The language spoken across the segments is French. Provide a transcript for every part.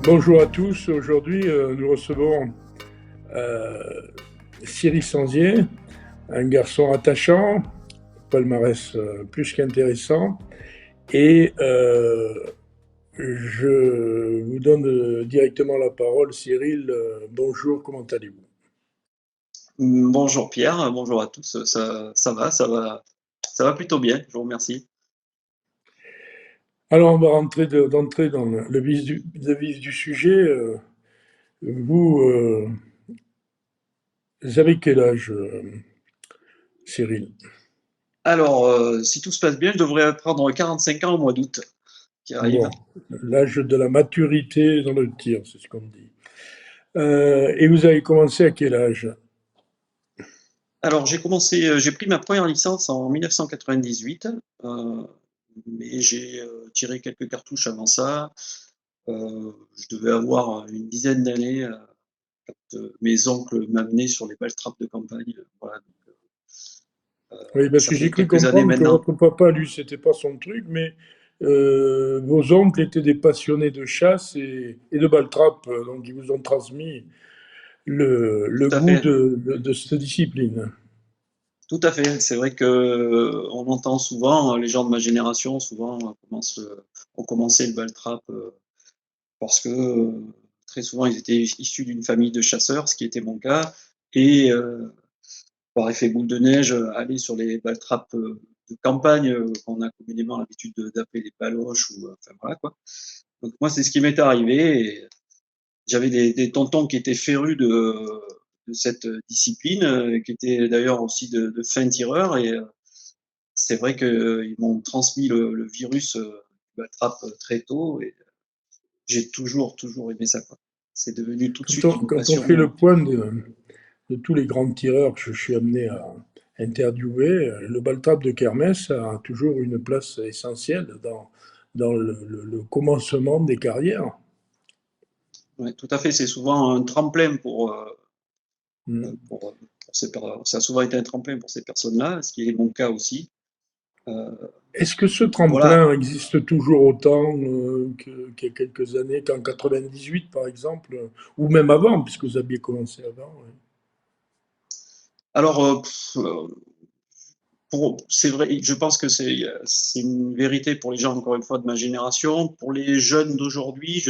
Bonjour à tous. Aujourd'hui, nous recevons euh, Cyril Sanzier, un garçon attachant, palmarès plus qu'intéressant. Et je vous donne directement la parole. Cyril, bonjour, comment allez-vous? Bonjour Pierre, bonjour à tous. Ça va plutôt bien, je vous remercie. Alors, on va d'entrer dans le vif du sujet. Vous, vous avez quel âge, Cyril? Alors, si tout se passe bien, je devrais prendre 45 ans au mois d'août qui arrive. Bon, l'âge de la maturité dans le tir, c'est ce qu'on dit. Et vous avez commencé à quel âge? Alors, j'ai pris ma première licence en 1998, mais j'ai tiré quelques cartouches avant ça. Je devais avoir une dizaine d'années quand mes oncles m'amenaient sur les balles trappes de campagne. Voilà, Oui, parce ça que j'ai fait cru quelques années comprendre que maintenant. votre papa, lui, c'était pas son truc, mais vos oncles étaient des passionnés de chasse et de balle-trappe, donc ils vous ont transmis le Tout à goût fait. de cette discipline. Tout à fait. C'est vrai que on entend souvent les gens de ma génération souvent ont commencé le ball trap parce que très souvent ils étaient issus d'une famille de chasseurs, ce qui était mon cas, et par effet boule de neige, aller sur les ball traps de campagne qu'on a communément l'habitude d'appeler les baloches ou enfin voilà quoi. Donc moi c'est ce qui m'est arrivé. Et j'avais des tontons qui étaient férus de cette discipline, qui étaient d'ailleurs aussi de fins tireurs. Et c'est vrai qu'ils m'ont transmis le virus de la trappe très tôt, et j'ai toujours aimé ça, quoi. C'est devenu tout de Quand suite on, une quand on fait le passion. point de tous les grands tireurs que je suis amené à interviewer, le ball-trap de Kermesse a toujours une place essentielle dans le commencement des carrières. Ouais, tout à fait, c'est souvent un tremplin Mm. ça a souvent été un tremplin pour ces personnes-là, ce qui est mon cas aussi. Euh, Est-ce que ce voilà. tremplin existe toujours autant qu'il y a quelques années, qu'en 98 par exemple, ou même avant, puisque vous aviez commencé avant? Ouais. Alors, c'est vrai, je pense que c'est une vérité pour les gens, encore une fois, de ma génération. Pour les jeunes d'aujourd'hui,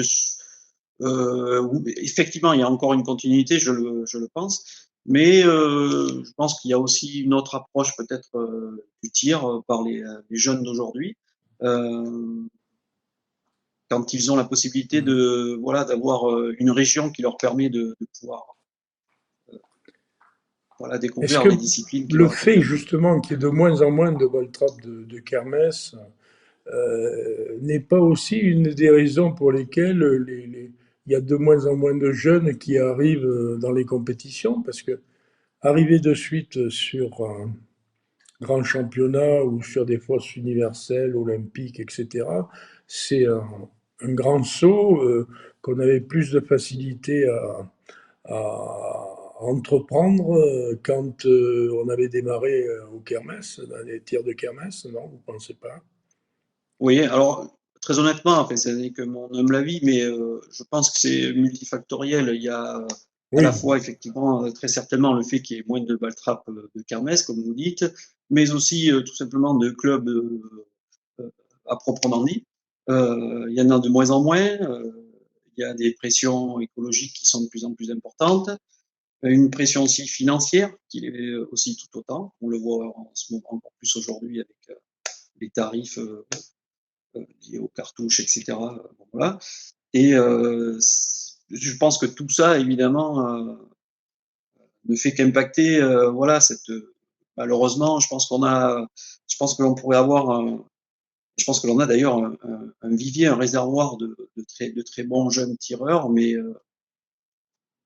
effectivement, il y a encore une continuité, je le pense, mais je pense qu'il y a aussi une autre approche peut-être du tir par les jeunes d'aujourd'hui, euh, quand ils ont la possibilité Mm. voilà, d'avoir une région qui leur permet de pouvoir voilà, Est-ce découvrir que des disciplines le qui fait leur plaisent. justement qu'il y ait de moins en moins de ball trap de kermesse n'est pas aussi une des raisons pour lesquelles il y a de moins en moins de jeunes qui arrivent dans les compétitions? Parce que arriver de suite sur un grand championnat ou sur des fosses universelles, olympiques, etc., c'est un grand saut qu'on avait plus de facilité à entreprendre quand on avait démarré au kermesse, dans les tirs de kermesse, non, vous ne pensez pas? Oui, alors très honnêtement, enfin, c'est que mon humble avis, mais je pense que c'est multifactoriel. Il y a à la Oui. fois effectivement très certainement le fait qu'il y ait moins de ball-trap de kermesse, comme vous dites, mais aussi tout simplement de clubs à proprement dit. Il y en a de moins en moins. Il y a des pressions écologiques qui sont de plus en plus importantes, une pression aussi financière qui est aussi tout autant. On le voit en ce moment encore plus aujourd'hui avec les tarifs liées aux cartouches, etc. Bon, voilà. Et je pense que tout ça, évidemment, ne fait qu'impacter, voilà, malheureusement, je pense que l'on pourrait avoir, je pense que l'on a d'ailleurs un vivier, un réservoir de très bons jeunes tireurs, mais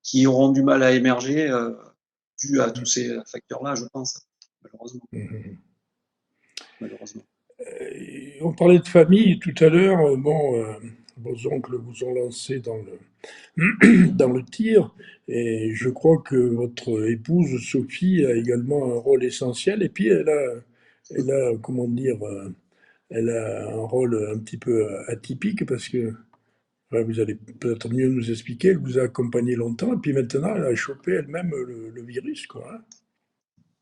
qui auront du mal à émerger dû à tous ces facteurs-là, je pense, malheureusement. Mhm. Malheureusement. On parlait de famille tout à l'heure. Bon, vos oncles vous ont lancé dans le tir, et je crois que votre épouse Sophie a également un rôle essentiel. Et puis elle a, comment dire, elle a un rôle un petit peu atypique parce que Ouais, vous allez peut-être mieux nous expliquer. Elle vous a accompagné longtemps et puis maintenant, elle a chopé elle-même le virus, quoi, hein.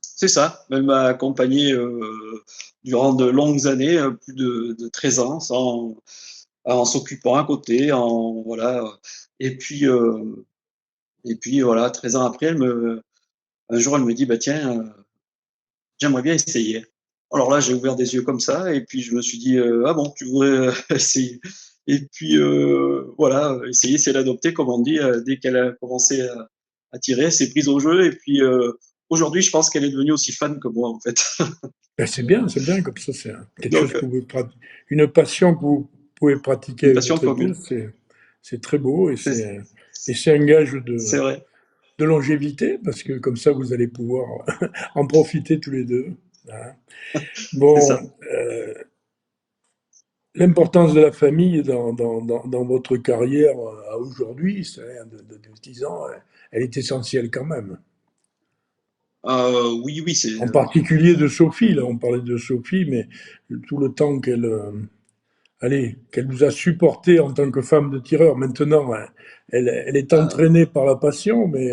C'est ça, elle m'a accompagné durant de longues années, plus de 13 ans, en s'occupant à côté, voilà. Et puis, euh, et puis voilà, 13 ans après, un jour, elle me dit, bah tiens, j'aimerais bien essayer. Alors là, j'ai ouvert des yeux comme ça, et puis je me suis dit, ah bon, tu voudrais essayer. Et puis voilà, essayer, c'est l'adopter, comme on dit. Dès qu'elle a commencé à tirer, elle s'est prise au jeu, et puis aujourd'hui, je pense qu'elle est devenue aussi fan que moi, en fait. Ben, c'est bien, comme ça, c'est quelque chose Donc, que vous une passion que vous pouvez pratiquer une avec passion votre commune. épouse, c'est très beau C'est et c'est un gage c'est vrai, de longévité parce que comme ça, vous allez pouvoir en profiter tous les deux, hein. c'est Bon, ça. euh, l'importance de la famille dans votre carrière à aujourd'hui, c'est de 10 ans, elle est essentielle quand même. Oui, oui, c'est En particulier de Sophie, là, on parlait de Sophie, mais tout le temps qu'elle vous a supporté en tant que femme de tireur. Maintenant, hein, elle est euh, entraînée par la passion, mais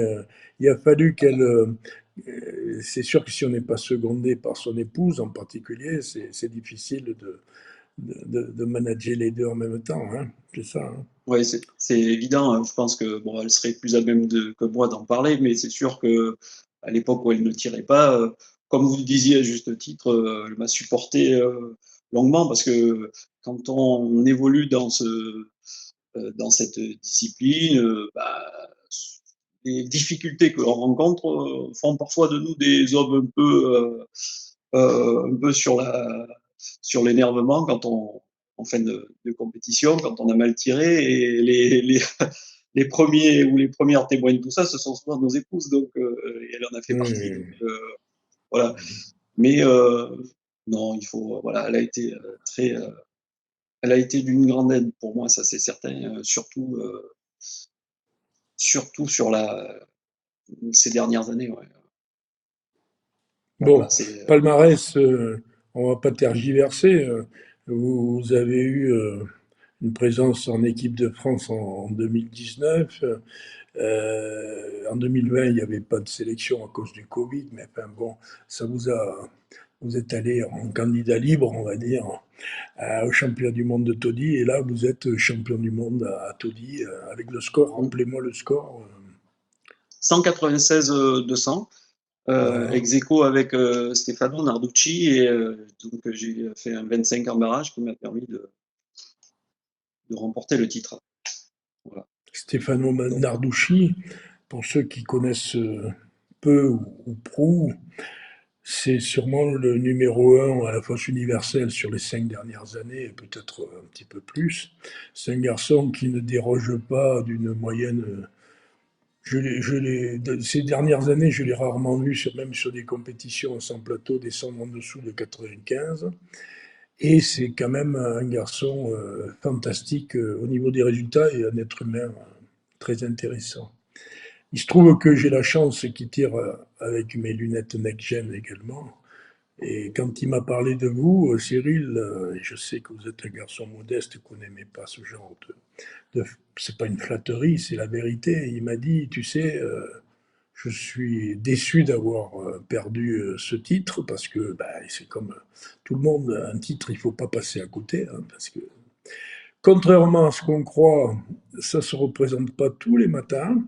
il a fallu qu'elle. C'est sûr que si on n'est pas secondé par son épouse en particulier, c'est difficile de manager les deux en même temps, hein. C'est ça, hein. ouais, c'est évident, hein. Je pense que bon, elle serait plus à même que moi d'en parler, mais c'est sûr que à l'époque où elle ne tirait pas, comme vous le disiez à juste titre, elle m'a supporté longuement parce que quand on évolue dans cette discipline, bah, les difficultés que l'on rencontre font parfois de nous des hommes un peu sur l'énervement quand on en fin de compétition, quand on a mal tiré. Et les premiers ou les premières témoins de tout ça, ce sont souvent nos épouses, donc et elle en a fait partie. Donc Oui, voilà. Mais non, il faut voilà, elle a été elle a été d'une grande aide pour moi, ça c'est certain. Surtout sur ces dernières années. Ouais. Voilà, bon, c'est palmarès, on va pas tergiverser. Vous avez eu une présence en équipe de France en 2019. En 2020, il n'y avait pas de sélection à cause du Covid, mais enfin bon, ça vous êtes allé en candidat libre, on va dire, au championnat du monde de Toddy, et là vous êtes champion du monde à Toddy avec le score. Rappelez-moi le score. 196 200. Voilà. Ex aequo avec Stefano Narducci, et donc j'ai fait un 25 en barrage qui m'a permis de remporter le titre. Voilà. Stefano Donc, Narducci, pour ceux qui connaissent peu ou prou, c'est sûrement le numéro un à la fosse universelle sur les 5 dernières années, et peut-être un petit peu plus. C'est un garçon qui ne déroge pas d'une moyenne. Ces dernières années, je l'ai rarement vu, même sur des compétitions sans plateau, descendre en dessous de 95. Et c'est quand même un garçon fantastique au niveau des résultats et un être humain très intéressant. Il se trouve que j'ai la chance qu'il tire avec mes lunettes next-gen également. Et quand il m'a parlé de vous, Cyril, je sais que vous êtes un garçon modeste, que vous n'aimez pas ce genre c'est pas une flatterie, c'est la vérité. Il m'a dit, tu sais, je suis déçu d'avoir perdu ce titre parce que bah, c'est comme tout le monde, un titre, il faut pas passer à côté, hein, parce que contrairement à ce qu'on croit, ça se représente pas tous les matins.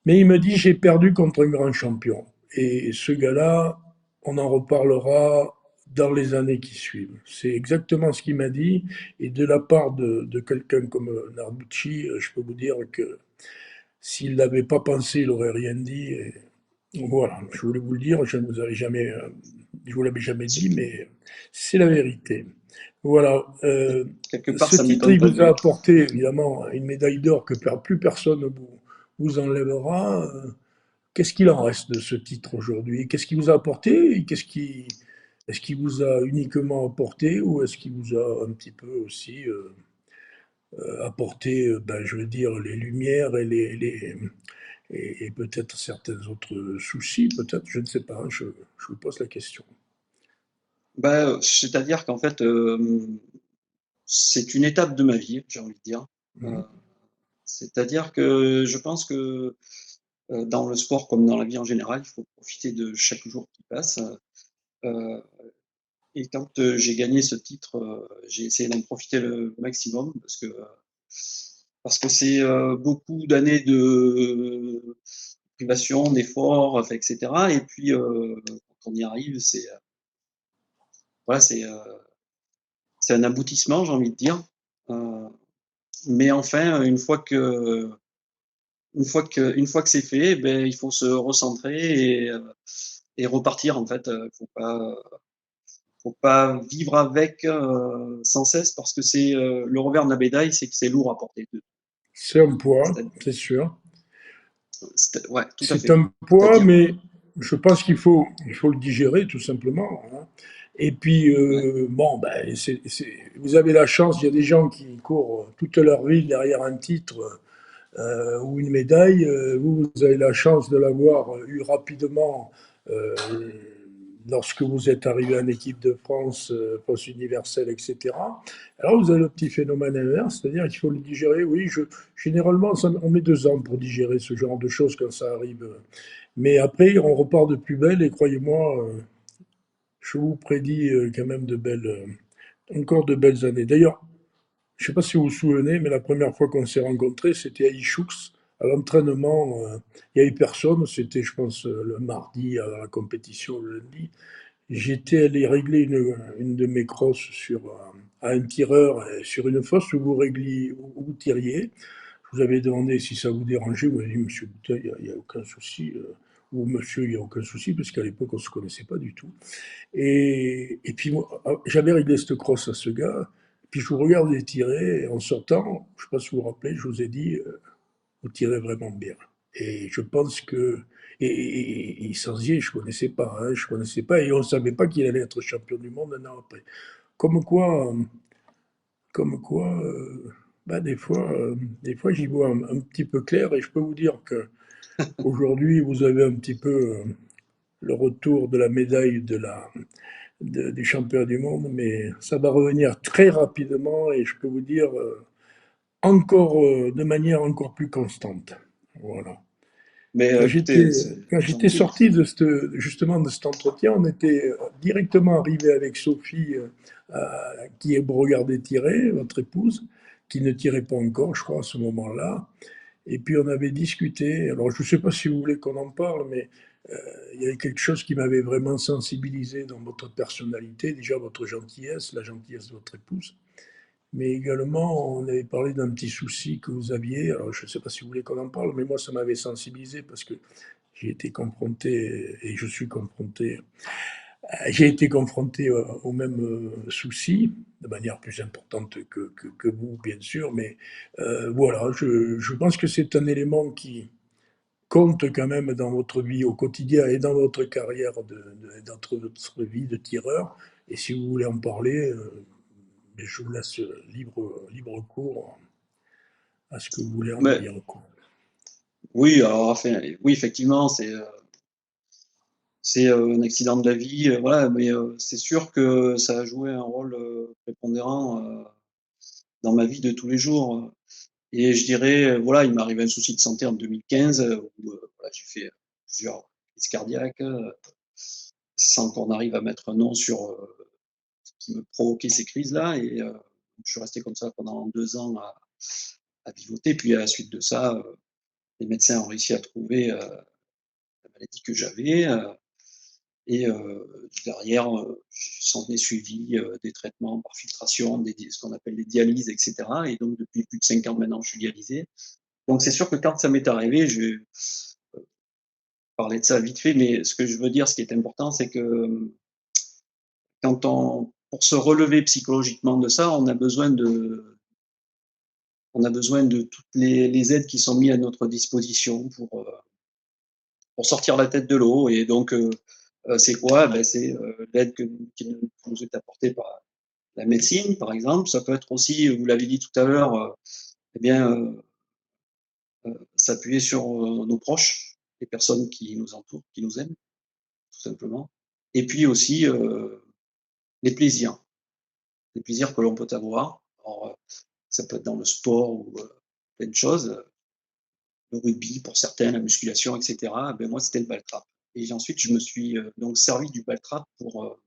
Mais il me dit, j'ai perdu contre un grand champion. Et ce gars-là, on en reparlera dans les années qui suivent. C'est exactement ce qu'il m'a dit. Et de la part de quelqu'un comme Narducci, je peux vous dire que s'il n'avait pas pensé, il n'aurait rien dit. Et voilà, je voulais vous le dire, je vous l'avais jamais dit, mais c'est la vérité. Voilà, quelque part, ce ça titre, m'étonne il pas de vous a lui. apporté évidemment une médaille d'or que plus personne vous enlèvera. Qu'est-ce qu'il en reste de ce titre aujourd'hui? Qu'est-ce qu'il vous a apporté? Est-ce qu'il vous a uniquement apporté ou est-ce qu'il vous a un petit peu aussi apporté, ben, je veux dire, les lumières et peut-être certains autres soucis, peut-être, je ne sais pas, je vous pose la question. Bah, c'est-à-dire qu'en fait, c'est une étape de ma vie, j'ai envie de dire. Euh, Mhm. C'est-à-dire que je pense que dans le sport comme dans la vie en général, il faut profiter de chaque jour qui passe. Euh, et quand j'ai gagné ce titre, j'ai essayé d'en profiter le maximum parce que c'est beaucoup d'années de privation, d'efforts, enfin, etc. Et puis quand on y arrive, c'est voilà, c'est un aboutissement, j'ai envie de dire. Euh, mais enfin, une fois que c'est fait, ben, il faut se recentrer et repartir en fait. Faut pas vivre avec sans cesse parce que c'est le revers de la médaille, c'est que c'est lourd à porter. C'est un poids, C'est- c'est sûr. Ouais, tout à C'est fait. un poids, C'est-à-dire, mais je pense qu'il faut le digérer tout simplement, hein. Et puis, ouais, bon, ben, vous avez la chance, il y a des gens qui courent toute leur vie derrière un titre ou une médaille. Vous avez la chance de l'avoir eu rapidement euh, lorsque vous êtes arrivé en équipe de France post-universelle, etc. Alors vous avez le petit phénomène inverse, c'est-à-dire qu'il faut le digérer. Oui, généralement, on met 2 ans pour digérer ce genre de choses quand ça arrive. Mais après, on repart de plus belle et croyez-moi, je vous prédis quand même encore de belles années. D'ailleurs, je ne sais pas si vous vous souvenez, mais la première fois qu'on s'est rencontrés, c'était à Ichoux, à l'entraînement. Il n'y avait personne, c'était, je pense, le mardi à la compétition, le lundi. J'étais allé régler une de mes crosses à un tireur sur une fosse où où vous tiriez. Je vous avais demandé si ça vous dérangeait. Vous avez dit, Monsieur Bouteille, il n'y a aucun souci. Ou Monsieur, il n'y a aucun souci, parce qu'à l'époque, on ne se connaissait pas du tout. Et puis, moi, j'avais réglé cette crosse à ce gars. Puis je vous regardais tirer, et en sortant, je ne sais pas si vous vous rappelez, je vous ai dit, vous tirez vraiment bien. Et je pense que. Et Sanzier, je ne connaissais pas, hein, je connaissais pas, et on ne savait pas qu'il allait être champion du monde un an après. Comme quoi, comme quoi bah, des fois j'y vois un petit peu clair, et je peux vous dire que aujourd'hui, vous avez un petit peu le retour de la médaille du champion du monde, mais ça va revenir très rapidement et je peux vous dire encore de manière encore plus constante. Voilà. mais Quand écoutez, j'en j'étais doute. sorti justement de cet entretien, on était directement arrivé avec Sophie qui regardait tirer, votre épouse, qui ne tirait pas encore, je crois, à ce moment-là. Et puis on avait discuté. Alors je ne sais pas si vous voulez qu'on en parle, mais il y avait quelque chose qui m'avait vraiment sensibilisé dans votre personnalité. Déjà votre gentillesse, la gentillesse de votre épouse. Mais également, on avait parlé d'un petit souci que vous aviez. Alors je ne sais pas si vous voulez qu'on en parle, mais moi ça m'avait sensibilisé parce que j'ai été confronté et je suis confronté. J'ai été confronté au même souci, de manière plus importante que vous, bien sûr, mais voilà, je pense que c'est un élément qui, compte quand même dans votre vie au quotidien et dans votre carrière, dans votre vie de tireur. Et si vous voulez en parler, je vous laisse libre cours à ce que vous voulez en Mais dire, quoi. oui, alors enfin, oui, effectivement, c'est un accident de la vie, voilà, mais c'est sûr que ça a joué un rôle prépondérant dans ma vie de tous les jours. Et je dirais, voilà, il m'est arrivé un souci de santé en 2015 où voilà, j'ai fait plusieurs crises cardiaques sans qu'on arrive à mettre un nom sur ce qui me provoquait ces crises-là. Et je suis resté comme ça pendant 2 ans à vivoter. Puis à la suite de ça, les médecins ont réussi à trouver la maladie que j'avais. Et derrière, s'en est suivi des traitements par filtration, ce qu'on appelle les dialyses, etc. Et donc, depuis plus de 5 ans maintenant, je suis dialysé. Donc, c'est sûr que quand ça m'est arrivé, je vais parler de ça vite fait, mais ce que je veux dire, ce qui est important, c'est que pour se relever psychologiquement de ça, on a besoin de toutes les aides qui sont mises à notre disposition pour sortir la tête de l'eau. Et donc, c'est quoi? Ben, c'est l'aide qui nous est apportée par la médecine, par exemple. Ça peut être aussi, vous l'avez dit tout à l'heure, eh bien, s'appuyer sur nos proches, les personnes qui nous entourent, qui nous aiment, tout simplement. Et puis aussi les plaisirs, les plaisirs que l'on peut avoir. Alors, ça peut être dans le sport ou plein de choses. Le rugby pour certains, la musculation, etc. Ben moi, c'était le ball trap. Et ensuite, je me suis donc servi du ball trap pour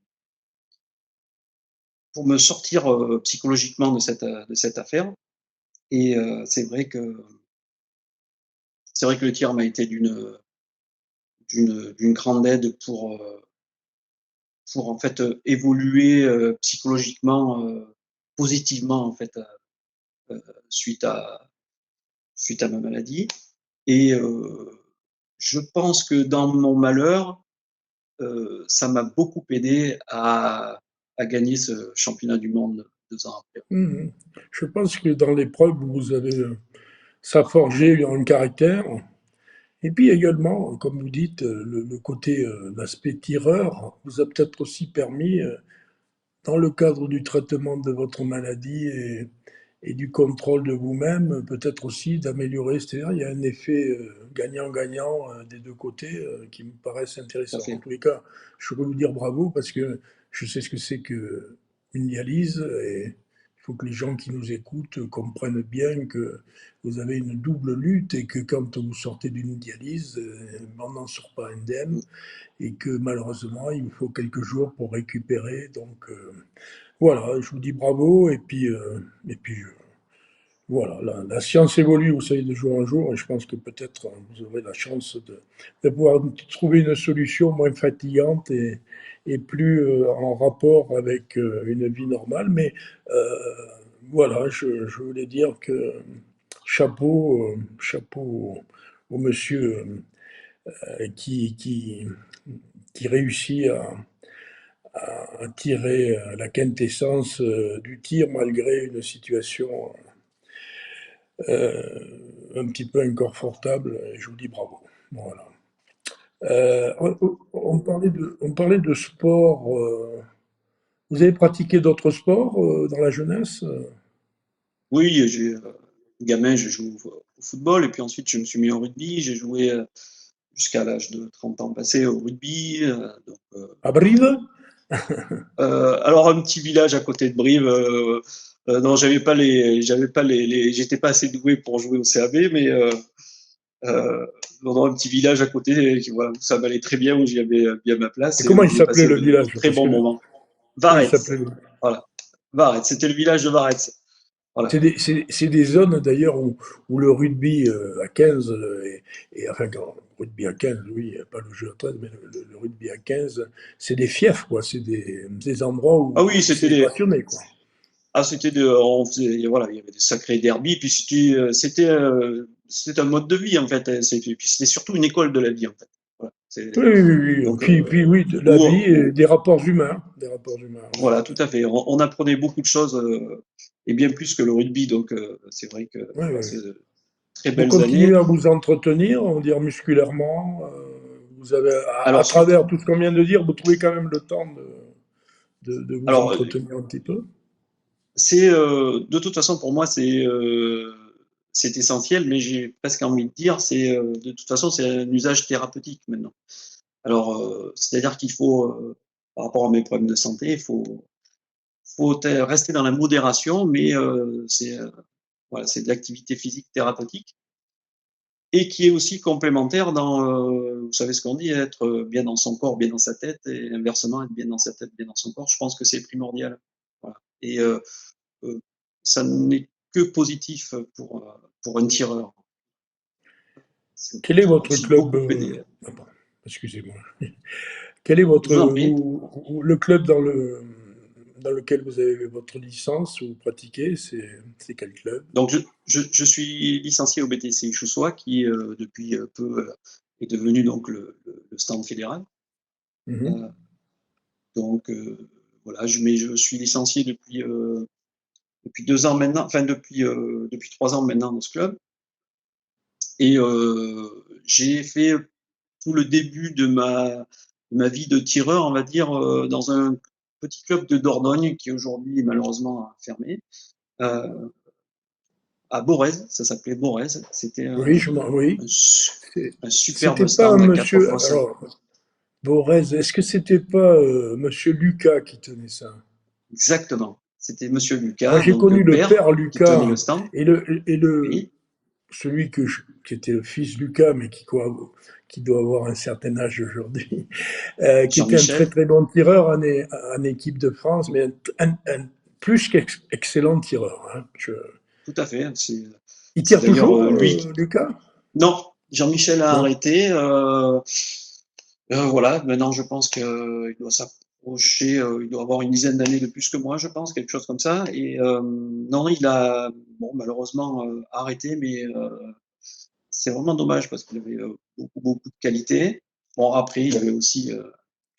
me sortir psychologiquement de cette affaire. Et c'est vrai que le tir m'a été d'une grande aide pour en fait évoluer psychologiquement positivement en fait euh, suite à suite à ma maladie. Et je pense que dans mon malheur, ça m'a beaucoup aidé à gagner ce championnat du monde 2 ans après. Mhm. Je pense que dans l'épreuve, vous avez ça forgé un caractère. Et puis également, comme vous dites, le côté, l'aspect tireur vous a peut-être aussi permis, dans le cadre du traitement de votre maladie et du contrôle de vous-même, peut-être aussi d'améliorer. C'est-à-dire, il y a un effet gagnant-gagnant des deux côtés qui me paraissent Tout à intéressants. En fait. tous les cas, je veux vous dire bravo parce que je sais ce que c'est qu'une dialyse et il faut que les gens qui nous écoutent comprennent bien que vous avez une double lutte et que quand vous sortez d'une dialyse, on n'en sort pas indemne et que malheureusement, il vous faut quelques jours pour récupérer. Donc, voilà, je vous dis bravo et puis voilà, la science évolue, vous savez, de jour en jour et je pense que peut-être vous aurez la chance de pouvoir trouver une solution moins fatigante et plus en rapport avec une vie normale. Mais voilà, je voulais dire que chapeau au monsieur qui réussit à tirer la quintessence du tir malgré une situation un petit peu inconfortable. Et je vous dis bravo. Voilà. On parlait de sport. Vous avez pratiqué d'autres sports dans la jeunesse? Oui, gamin, je joue au football et puis ensuite je me suis mis au rugby. J'ai joué jusqu'à l'âge de 30 ans passé au rugby. À Brive? Alors un petit village à côté de Brive. Non, j'avais pas j'étais pas assez doué pour jouer au CAB, mais euh, dans un petit village à côté, voilà, où ça m'allait très bien, où j'avais bien ma Et place et comment où il j'ai s'appelait passé le de village? très Parce bons que moments. comment il Varetz, s'appelait? voilà. Varetz, c'était le village de Varetz. Voilà. C'est des zones d'ailleurs où le rugby à 15, enfin, rugby à 15, oui, pas le jeu à 13, mais le rugby à 15, c'est des fiefs, quoi. C'est des endroits Ah où oui, c'est passionné, quoi. voilà, il y avait des sacrés derbies, puis c'était un mode de vie en fait, puis c'était surtout une école de la vie en fait. Voilà, Oui, oui, oui, oui. donc Puis oui, de la vie et des rapports humains. Des rapports humains, oui. voilà, tout à fait. On apprenait beaucoup de choses et bien plus que le rugby, donc c'est vrai que Oui, voilà, oui. c'est de très Vous belles continuez années. à vous entretenir, on va dire musculairement. Vous avez, à Alors, travers tout ce qu'on vient de dire, vous trouvez quand même le temps de vous alors entretenir un petit peu. c'est de toute façon pour moi c'est essentiel, mais j'ai presque envie de dire de toute façon c'est un usage thérapeutique maintenant. Alors c'est-à-dire qu'il faut par rapport à mes problèmes de santé, il faut rester dans la modération, mais voilà, c'est de l'activité physique thérapeutique et qui est aussi complémentaire dans, vous savez ce qu'on dit, être bien dans son corps, bien dans sa tête, et inversement, être bien dans sa tête, bien dans son corps. Je pense que c'est primordial. Voilà. Et euh, ça n'est que positif pour un tireur. Ça Quel est m'a votre aussi club beaucoup aidé. ah, pardon, excusez-moi. Quel est Je vous en prie. le club dans lequel vous avez votre licence ou pratiquez? C'est quel club? Donc, je suis licencié au BTC Choussois, qui depuis peu est devenu donc le stand fédéral. Mhm. Euh, donc, voilà, mais je suis licencié depuis 2 ans maintenant, enfin depuis 3 ans maintenant dans ce club. Et j'ai fait tout le début de ma vie de tireur, on va dire, dans un petit club de Dordogne qui aujourd'hui est malheureusement fermé, euh, à Borez, ça s'appelait Borez. C'était Oui, oui. un, un C'était superbe pas un stand à 4 monsieur. fois 5. Alors, Borez, est-ce que c'était pas monsieur Lucas qui tenait ça? Exactement. C'était Monsieur Moi, Lucas, j'ai donc connu le père, père qui tenait le Lucas stand. et le Oui. celui qui était le fils de Lucas, mais qui doit avoir un certain âge aujourd'hui, qui était un très Jean-Michel, très bon tireur en équipe de France, mais un plus qu'excellent tireur, hein. tout à fait. Il C'est tire d'ailleurs toujours, lui. Lucas? Non, Jean-Michel a Non? arrêté. Voilà, maintenant je pense qu'il doit s'approcher, il doit avoir une dizaine d'années de plus que moi, je pense, quelque chose comme ça. Et non, il a bon, malheureusement arrêté, mais c'est vraiment dommage parce qu'il avait beaucoup de qualité. Bon, après, il avait aussi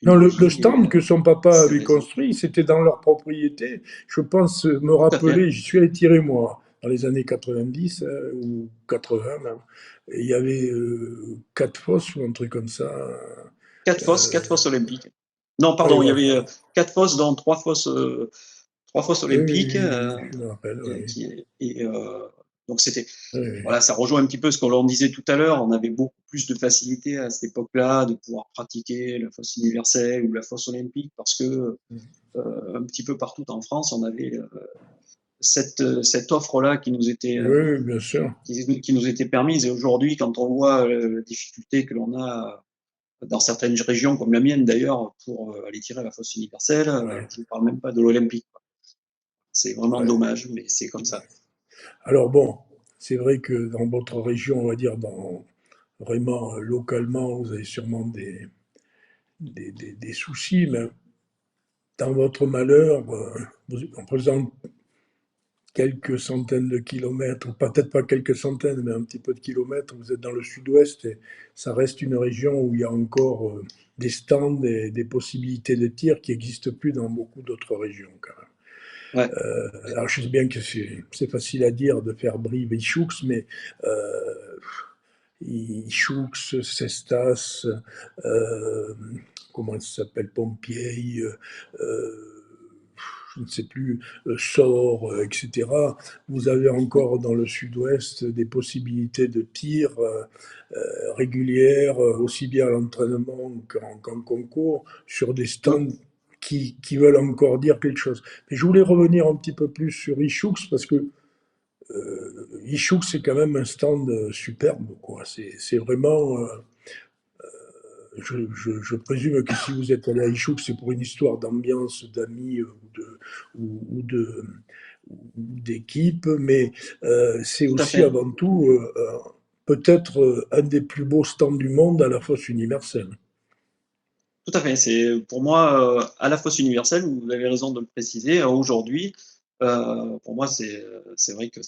Non, une le vie et stand que son papa ses avait raisons. construit, c'était dans leur propriété. Je pense me Tout à fait. rappeler, j'y suis allé tirer moi, dans les années 90 ou 80 même. Et il y avait quatre fosses ou un truc comme ça. Quatre Euh, fosses olympiques. Non, oui, pardon, il y voilà. avait quatre fosses, dont trois fosses Oui, oui, olympiques, oui, oui, je me rappelle. Oui, donc c'était, oui, oui. voilà, ça rejoint un petit peu ce qu'on disait tout à l'heure. On avait beaucoup plus de facilité à cette époque-là de pouvoir pratiquer la fosse universelle ou la fosse olympique parce que un petit peu partout en France, on avait cette offre-là Oui, oui, bien sûr. qui nous était permise. Et aujourd'hui, quand on voit la difficulté que l'on a dans certaines régions, comme la mienne d'ailleurs, pour aller tirer à la fosse universelle, Ouais, je ne parle même pas de l'olympique. C'est vraiment ouais. dommage, mais c'est comme ça. Alors bon, c'est vrai que dans votre région, on va dire, vraiment localement, vous avez sûrement des soucis, mais dans votre malheur, en faisant quelques centaines de kilomètres, ou peut-être pas quelques centaines, mais un petit peu de kilomètres, vous êtes dans le sud-ouest et ça reste une région où il y a encore des stands et des possibilités de tir qui n'existent plus dans beaucoup d'autres régions quand même. Ouais, Alors je sais bien que c'est facile à dire de faire Brive et Choux, mais Choux, Cestas, euh, comment elle s'appelle, Pompier, je ne sais plus, Sort, etc. Vous avez encore dans le sud-ouest des possibilités de tir régulières, aussi bien à l'entraînement qu'en concours, sur des ouais, stands qui veulent encore dire quelque chose. Mais je voulais revenir un petit peu plus sur Ishoux parce que Ishoux c'est quand même un stand superbe, quoi. C'est vraiment je présume que si vous êtes allé à Ichouk, c'est pour une histoire d'ambiance, d'amis ou d'équipe, mais c'est tout à aussi fait. avant tout peut-être un des plus beaux stands du monde à la fosse universelle. Tout à fait. C'est pour moi à la fosse universelle. Vous avez raison de le préciser. Aujourd'hui, pour moi, c'est vrai que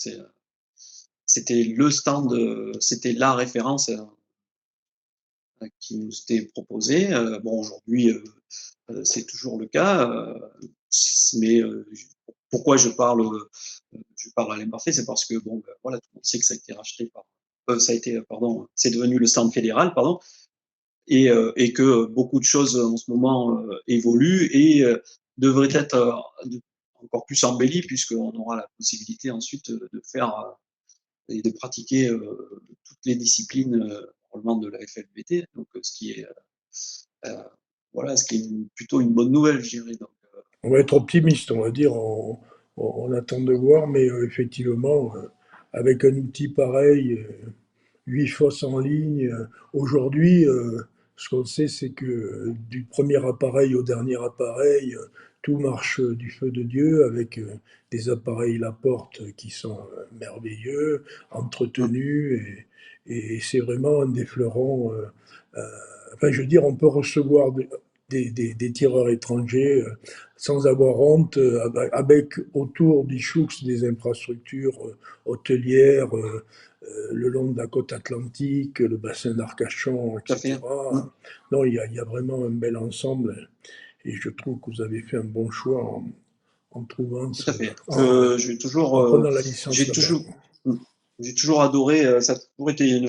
c'était le stand, c'était la référence qui nous était proposée. Bon, aujourd'hui, c'est toujours le cas, mais pourquoi je parle à l'imparfait, c'est parce que bon, ben, voilà, tout le monde sait que ça a été racheté ça a été, pardon, c'est devenu le stand fédéral, pardon, et que beaucoup de choses en ce moment évoluent et devraient être encore plus embellies puisqu'on aura la possibilité ensuite de faire et de pratiquer toutes les disciplines relevant de la FLVT, donc ce qui est euh, voilà, ce qui est plutôt une bonne nouvelle, je dirais. Donc, On va être optimiste, on va dire, on attend de voir, mais effectivement, avec un outil pareil, 8 fosses en ligne. Aujourd'hui, ce qu'on sait, c'est que du premier appareil au dernier appareil, tout marche du feu de Dieu avec des appareils Laporte qui sont merveilleux, entretenus, et c'est vraiment un des fleurons. Euh, enfin, je veux dire, on peut recevoir des tireurs étrangers sans avoir honte, avec autour du Choux des infrastructures hôtelières, le long de la côte atlantique, le bassin d'Arcachon, tout à fait. Mm, etc. Non, il y a vraiment un bel ensemble et je trouve que vous avez fait un bon choix en trouvant tout à fait. en prenant la licence J'ai là-bas. toujours, mm, j'ai toujours adoré. Ça a toujours été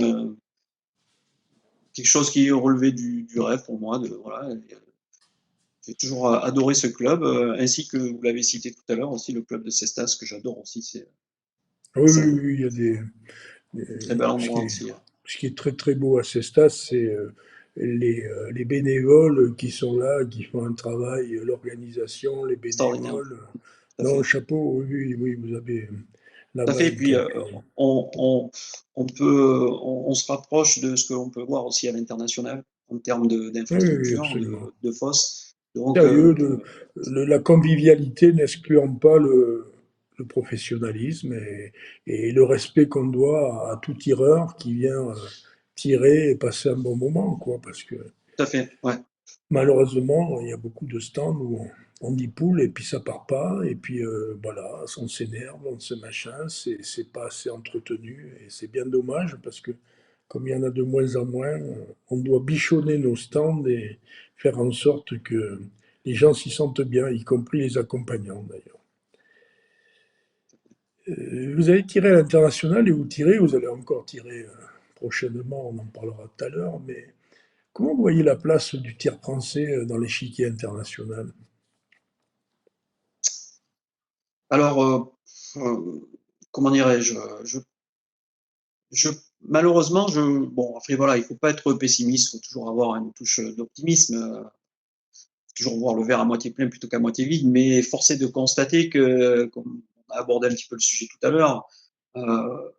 quelque chose qui relevait du rêve pour moi. Voilà, j'ai toujours adoré ce club, ainsi que vous l'avez cité tout à l'heure aussi, le club de Cestas que j'adore aussi. Oui, C'est oui, un oui, il y a très bel ce endroit qui est, aussi. ce qui est très très beau à Cestas, c'est les bénévoles qui sont là, qui font un travail, l'organisation, les Extraordinaire, bénévoles. tout à Non, fait. chapeau, oui, oui, oui, vous avez. Tout à fait. Et là-bas. puis, on, on, on se rapproche de ce que l'on peut voir aussi à l'international en termes Oui, oui, d'infrastructures, absolument. de fosses. Donc, Sérieux, la convivialité n'excluant pas le professionnalisme et le respect qu'on doit à tout tireur qui vient tirer et passer un bon moment, quoi, parce que tout à fait. Ouais, malheureusement, il y a beaucoup de stands où on dit poule et puis ça part pas, et puis voilà, on s'énerve, on se machin, c'est pas assez entretenu, et c'est bien dommage parce que comme il y en a de moins en moins, on doit bichonner nos stands et faire en sorte que les gens s'y sentent bien, y compris les accompagnants d'ailleurs. Vous avez tiré à l'international et vous tirez, vous allez encore tirer prochainement, on en parlera tout à l'heure, mais comment vous voyez la place du tir français dans l'échiquier international? alors, comment dirais-je, je, malheureusement, bon, après voilà, il faut pas être pessimiste, il faut toujours avoir une touche d'optimisme, toujours voir le verre à moitié plein plutôt qu'à moitié vide, mais force est de constater que, comme on a abordé un petit peu le sujet tout à l'heure, euh,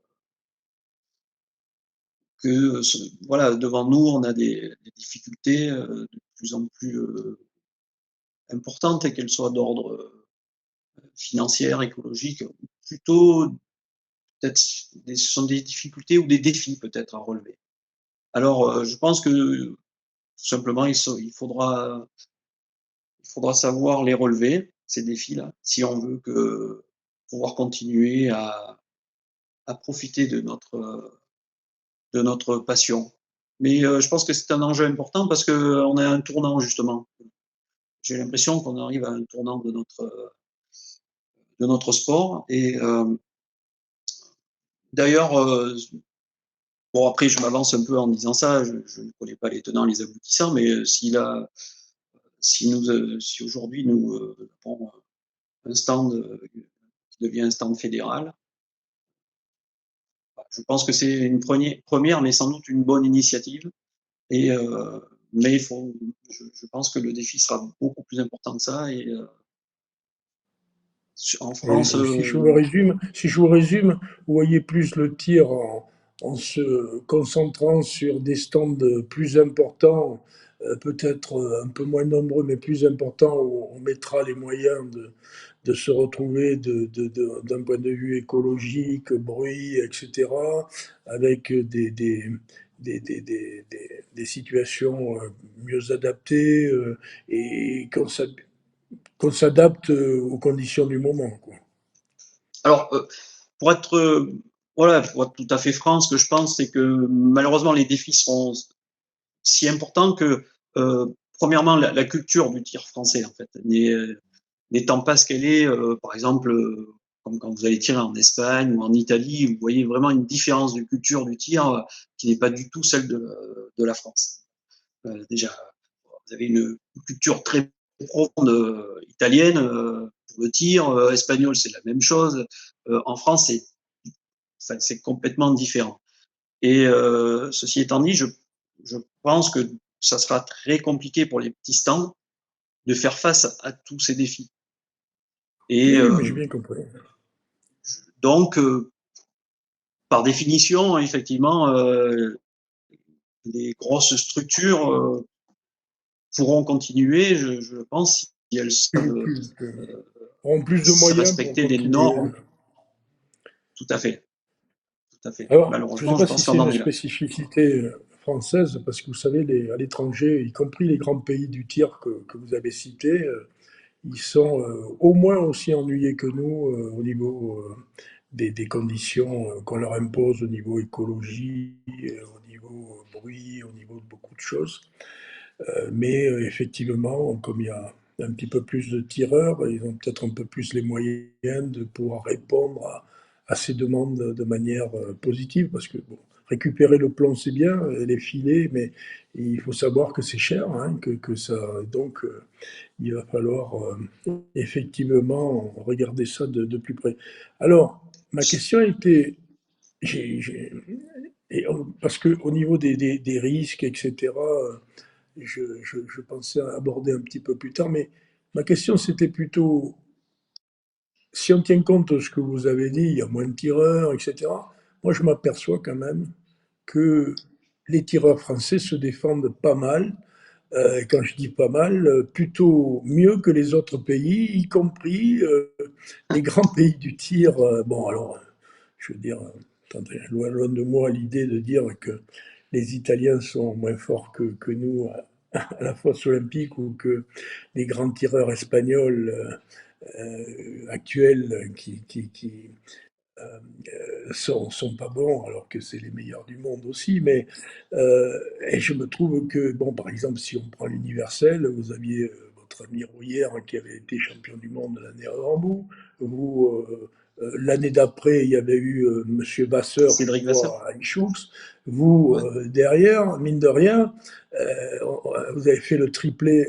que voilà, devant nous, on a des difficultés de plus en plus importantes, et qu'elles soient d'ordre financier, écologique, plutôt peut-être ce sont des difficultés ou des défis peut-être à relever. Alors, je pense que tout simplement, il faudra savoir les relever, ces défis-là, si on veut pouvoir continuer à profiter de notre passion. Mais je pense que c'est un enjeu important parce qu'on a un tournant, justement. J'ai l'impression qu'on arrive à un tournant de notre sport. Et d'ailleurs, bon, après, je m'avance un peu en disant ça, je ne connais pas les tenants, les aboutissants, mais si aujourd'hui nous avons un stand qui devient un stand fédéral, je pense que c'est une première, mais sans doute une bonne initiative. Et, mais je pense que le défi sera beaucoup plus important que ça. Et en Oui, France, si je vous résume, vous voyez plus le tir en se concentrant sur des stands plus importants, peut-être un peu moins nombreux, mais plus importants, où on mettra les moyens de se retrouver d'un point de vue écologique, bruit, etc., avec des situations mieux adaptées et qu'on s'adapte aux conditions du moment, quoi. alors, pour être, voilà, pour être tout à fait franc, ce que je pense, c'est que malheureusement, les défis seront si importants que, premièrement, la culture du tir français, en fait, n'étant pas ce qu'elle est, par exemple, comme quand vous allez tirer en Espagne ou en Italie, vous voyez vraiment une différence de culture du tir qui n'est pas du tout celle de la France. Déjà, vous avez une culture très profonde italienne pour le tir, espagnol, c'est la même chose. En France, c'est complètement différent. Et ceci étant dit, je pense que ça sera très compliqué pour les petits stands de faire face à tous ces défis. Et Oui, mais j'ai bien compris. donc, par définition, effectivement, les grosses structures pourront continuer, je pense, si elles savent Auront plus de moyens pour respecter les continuer. normes. Tout à fait, tout à fait. Alors, je ne sais Malheureusement, pas je si pense c'est qu'on une en est là. spécificité française, parce que vous savez, à l'étranger, y compris les grands pays du tir que vous avez cités, ils sont au moins aussi ennuyés que nous au niveau des conditions qu'on leur impose au niveau écologie, au niveau bruit, au niveau de beaucoup de choses. Mais effectivement, comme il y a un petit peu plus de tireurs, ils ont peut-être un peu plus les moyens de pouvoir répondre à ces demandes de manière positive, parce que bon, récupérer le plomb c'est bien, les filets, mais il faut savoir que c'est cher, hein, que ça, donc il va falloir effectivement regarder ça de plus près. Alors, ma question était, j'ai- j'ai- parce que au niveau des risques, etc., je pensais aborder un petit peu plus tard, mais ma question c'était plutôt si on tient compte de ce que vous avez dit, il y a moins de tireurs, etc. Moi, je m'aperçois quand même que les tireurs français se défendent pas mal. Quand je dis pas mal, plutôt mieux que les autres pays, y compris les grands pays du tir. Bon, alors, je veux dire, attendez, loin de moi l'idée de dire que les Italiens sont moins forts que nous à la fosse olympique ou que les grands tireurs espagnols actuels qui sont pas bons, alors que c'est les meilleurs du monde aussi. Mais et je me trouve que, bon, par exemple, si on prend l'universel, vous aviez votre ami Rouillère qui avait été champion du monde l'année avant vous. L'année d'après, il y avait eu Monsieur Vasseur pour Cédric Vasseur. voir Aïchoux. Vous, Ouais. derrière, mine de rien, vous avez fait le triplé,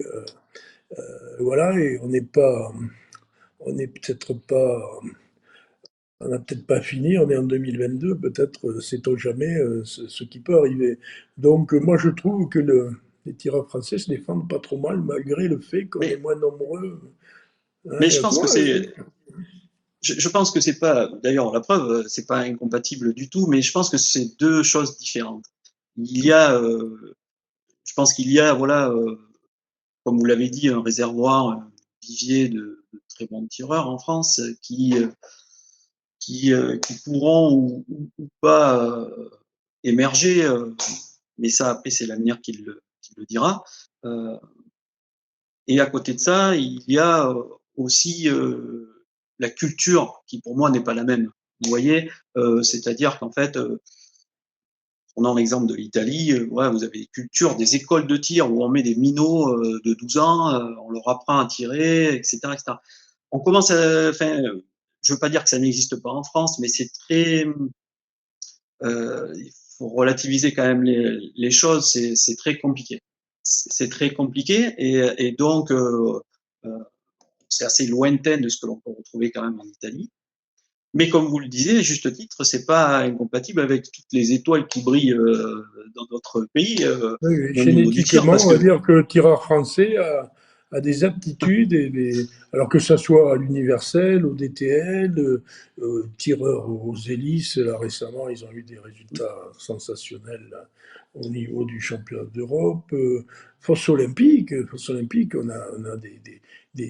voilà, et on n'est peut-être pas on n'a peut-être pas fini, on est en 2022, peut-être sait-on jamais ce qui peut arriver. Donc moi je trouve que les tireurs français se défendent pas trop mal malgré le fait qu'on est Mais, moins nombreux. Hein, mais je pense que moi, je pense que c'est pas, d'ailleurs, la preuve, c'est pas incompatible du tout, mais je pense que c'est deux choses différentes. Il y a, je pense qu'il y a, voilà, comme vous l'avez dit, un réservoir, un vivier de très bons tireurs en France qui pourront ou pas émerger, mais ça, après, c'est l'avenir qui le dira. Euh, et à côté de ça, il y a aussi la culture qui, pour moi, n'est pas la même. Vous voyez, c'est-à-dire qu'en fait, prenons l'exemple de l'Italie, ouais, vous avez des cultures, des écoles de tir où on met des minots de 12 ans, on leur apprend à tirer, etc., etc. On commence à, enfin, je veux pas dire que ça n'existe pas en France, mais c'est très, il faut relativiser quand même les choses, c'est très compliqué. C'est très compliqué et donc euh, c'est assez lointain de ce que l'on peut retrouver quand même en Italie. Mais comme vous le disiez, à juste titre, c'est pas incompatible avec toutes les étoiles qui brillent dans notre pays oui, oui, au niveau du tir, génétiquement, parce on va que dire que le tireur français a des aptitudes, alors que ce soit à l'universel, au DTL, tireur aux hélices, là récemment, ils ont eu des résultats sensationnels là, au niveau du championnat d'Europe. Force olympique, on a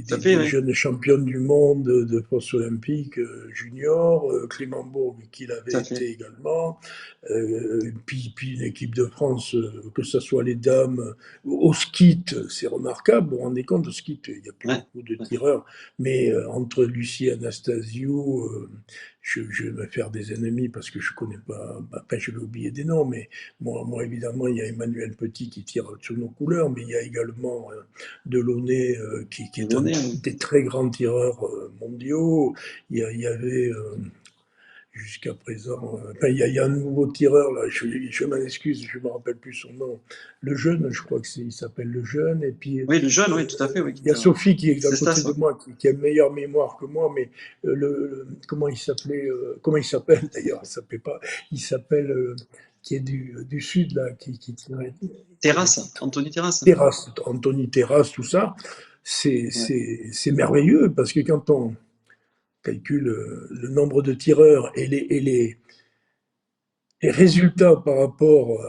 ça fait, des oui, jeunes championnes du monde de force olympique junior, Clément Bourg qui l'avait ça fait, été également. Puis l'équipe de France, que ce soit les dames, au ski, c'est remarquable. Vous vous rendez compte, au ski, il n'y a plus ouais, beaucoup de ouais. tireurs. Mais entre Lucie Anastasio, je vais me faire des ennemis parce que je connais pas, enfin je vais oublier des noms, mais moi évidemment, il y a Emmanuel Petit qui tire sur nos couleurs, mais il y a également Delaunay qui est un Delaunay, oui. des très grands tireurs mondiaux. Il y avait jusqu'à présent. Enfin, il y a un nouveau tireur, là, je m'en excuse, je ne me rappelle plus son nom. Le jeune, je crois il s'appelle Le Jeune. Et puis, Oui, le jeune, oui, tout à fait, oui, qui il y a était un Sophie qui est à côté Cestas, de ouais. moi, qui a une meilleure mémoire que moi, mais comment il s'appelait, comment il s'appelle d'ailleurs, il s'appelait pas, il s'appelle, qui est du sud, là, qui tirait le Terrasse, titre. Anthony Terrasse. Terrasse, Anthony Terrasse, tout ça, Ouais. c'est merveilleux parce que quand on calcule le nombre de tireurs les résultats par rapport,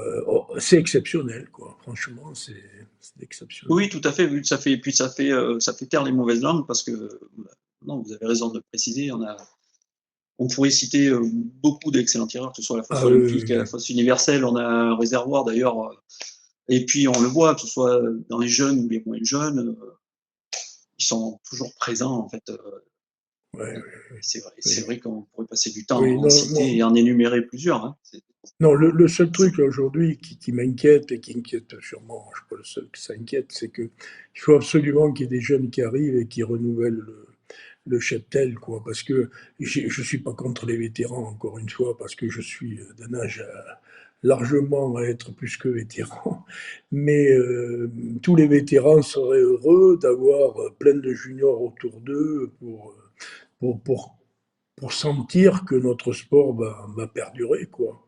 c'est exceptionnel, quoi. Franchement, c'est exceptionnel. Oui, tout à fait, oui, ça fait, puis ça fait taire les mauvaises langues parce que, non, vous avez raison de le préciser, on pourrait citer beaucoup d'excellents tireurs, que ce soit à la fosse Ah oui, olympique, à oui, la fosse universelle, on a un réservoir d'ailleurs, et puis on le voit, que ce soit dans les jeunes ou les moins jeunes, ils sont toujours présents en fait. oui. Ouais, C'est oui. vrai qu'on pourrait passer du temps à Oui, en non, citer et en énumérer plusieurs. Hein. non, le seul C'est- truc aujourd'hui qui m'inquiète et qui inquiète sûrement, je ne suis pas le seul que ça inquiète, c'est qu'il faut absolument qu'il y ait des jeunes qui arrivent et qui renouvellent le cheptel, quoi. Parce que je ne suis pas contre les vétérans, encore une fois, parce que je suis d'un âge largement à être plus que vétéran. Mais tous les vétérans seraient heureux d'avoir plein de juniors autour d'eux pour, pour, pour sentir que notre sport va perdurer, quoi.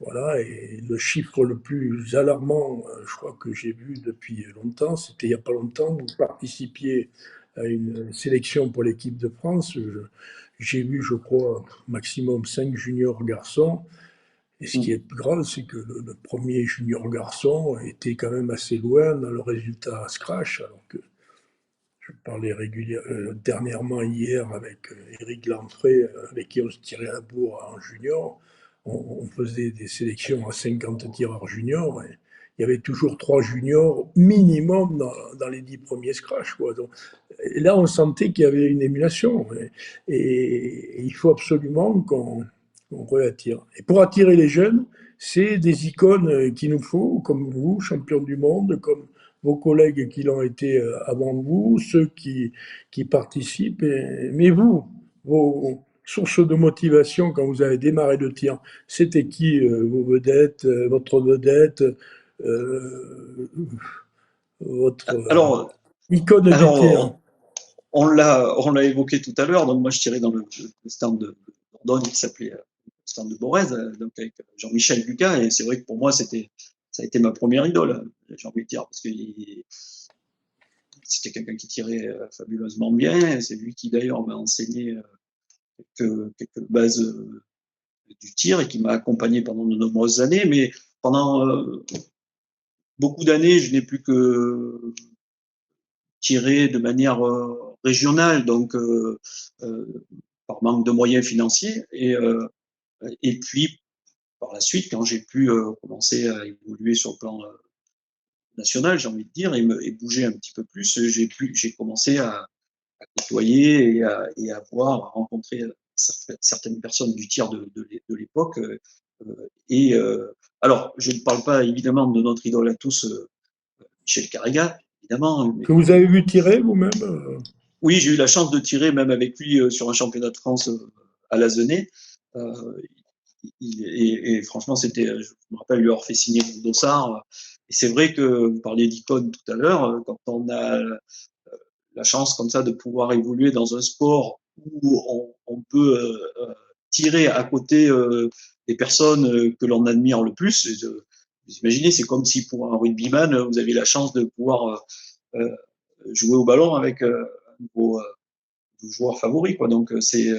Voilà, et le chiffre le plus alarmant, je crois que j'ai vu depuis longtemps, c'était il n'y a pas longtemps, vous participiez à une sélection pour l'équipe de France, j'ai vu, je crois, maximum 5 juniors garçons. Et ce qui Mm. est grave, c'est que le premier junior garçon était quand même assez loin dans le résultat à Scratch, alors que je parlais dernièrement hier avec Éric Lanfray, avec qui on se tirait à la bourre en junior. On faisait des sélections à 50 tireurs juniors et il y avait toujours 3 juniors minimum dans les 10 premiers scratch. Quoi. Donc, et là, on sentait qu'il y avait une émulation et il faut absolument qu'on réattire. Et pour attirer les jeunes, c'est des icônes qu'il nous faut, comme vous, champion du monde, comme vos collègues qui l'ont été avant vous, ceux qui participent, mais vous, vos sources de motivation quand vous avez démarré le tir, c'était qui vos vedettes, votre vedette, euh, votre Alors, icône du tir? alors, on l'a évoqué tout à l'heure. Donc moi, je tirais dans le stand de Dordogne qui s'appelait le stand de Borez, donc avec Jean-Michel Lucas. Et c'est vrai que pour moi, ça a été ma première idole, j'ai envie de dire, parce que c'était quelqu'un qui tirait fabuleusement bien. C'est lui qui d'ailleurs m'a enseigné quelques bases du tir et qui m'a accompagné pendant de nombreuses années. Mais pendant beaucoup d'années, je n'ai plus que tiré de manière régionale, donc par manque de moyens financiers. Et puis, par la suite, quand j'ai pu commencer à évoluer sur le plan national, j'ai envie de dire, et bouger un petit peu plus, j'ai commencé à côtoyer et à voir, à rencontrer certaines personnes du tir de l'époque. Et alors, je ne parle pas évidemment de notre idole à tous, Michel Carrega, évidemment, mais Que vous avez vu tirer vous-même oui, j'ai eu la chance de tirer même avec lui sur un championnat de France à Lazenay. Euh, et franchement, je me rappelle lui avoir fait signer mon dossard. Et c'est vrai que vous parliez d'icône tout à l'heure, quand on a la chance comme ça de pouvoir évoluer dans un sport où on peut tirer à côté des personnes que l'on admire le plus. Vous imaginez, c'est comme si pour un rugbyman, vous avez la chance de pouvoir jouer au ballon avec vos, vos joueurs favoris, quoi. Donc c'est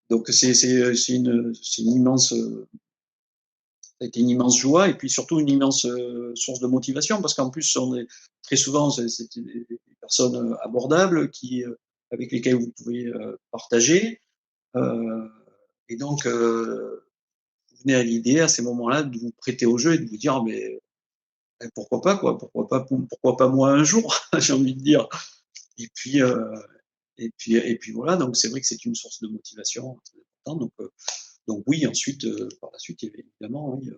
une immense ça a été une immense joie et puis surtout une immense source de motivation parce qu'en plus on est très souvent c'est des personnes abordables avec lesquelles vous pouvez partager et donc vous venez à l'idée à ces moments-là de vous prêter au jeu et de vous dire mais pourquoi pas quoi, pourquoi pas moi un jour, j'ai envie de dire. Et puis et puis voilà, donc c'est vrai que c'est une source de motivation très importante. Donc oui, ensuite par la suite évidemment oui,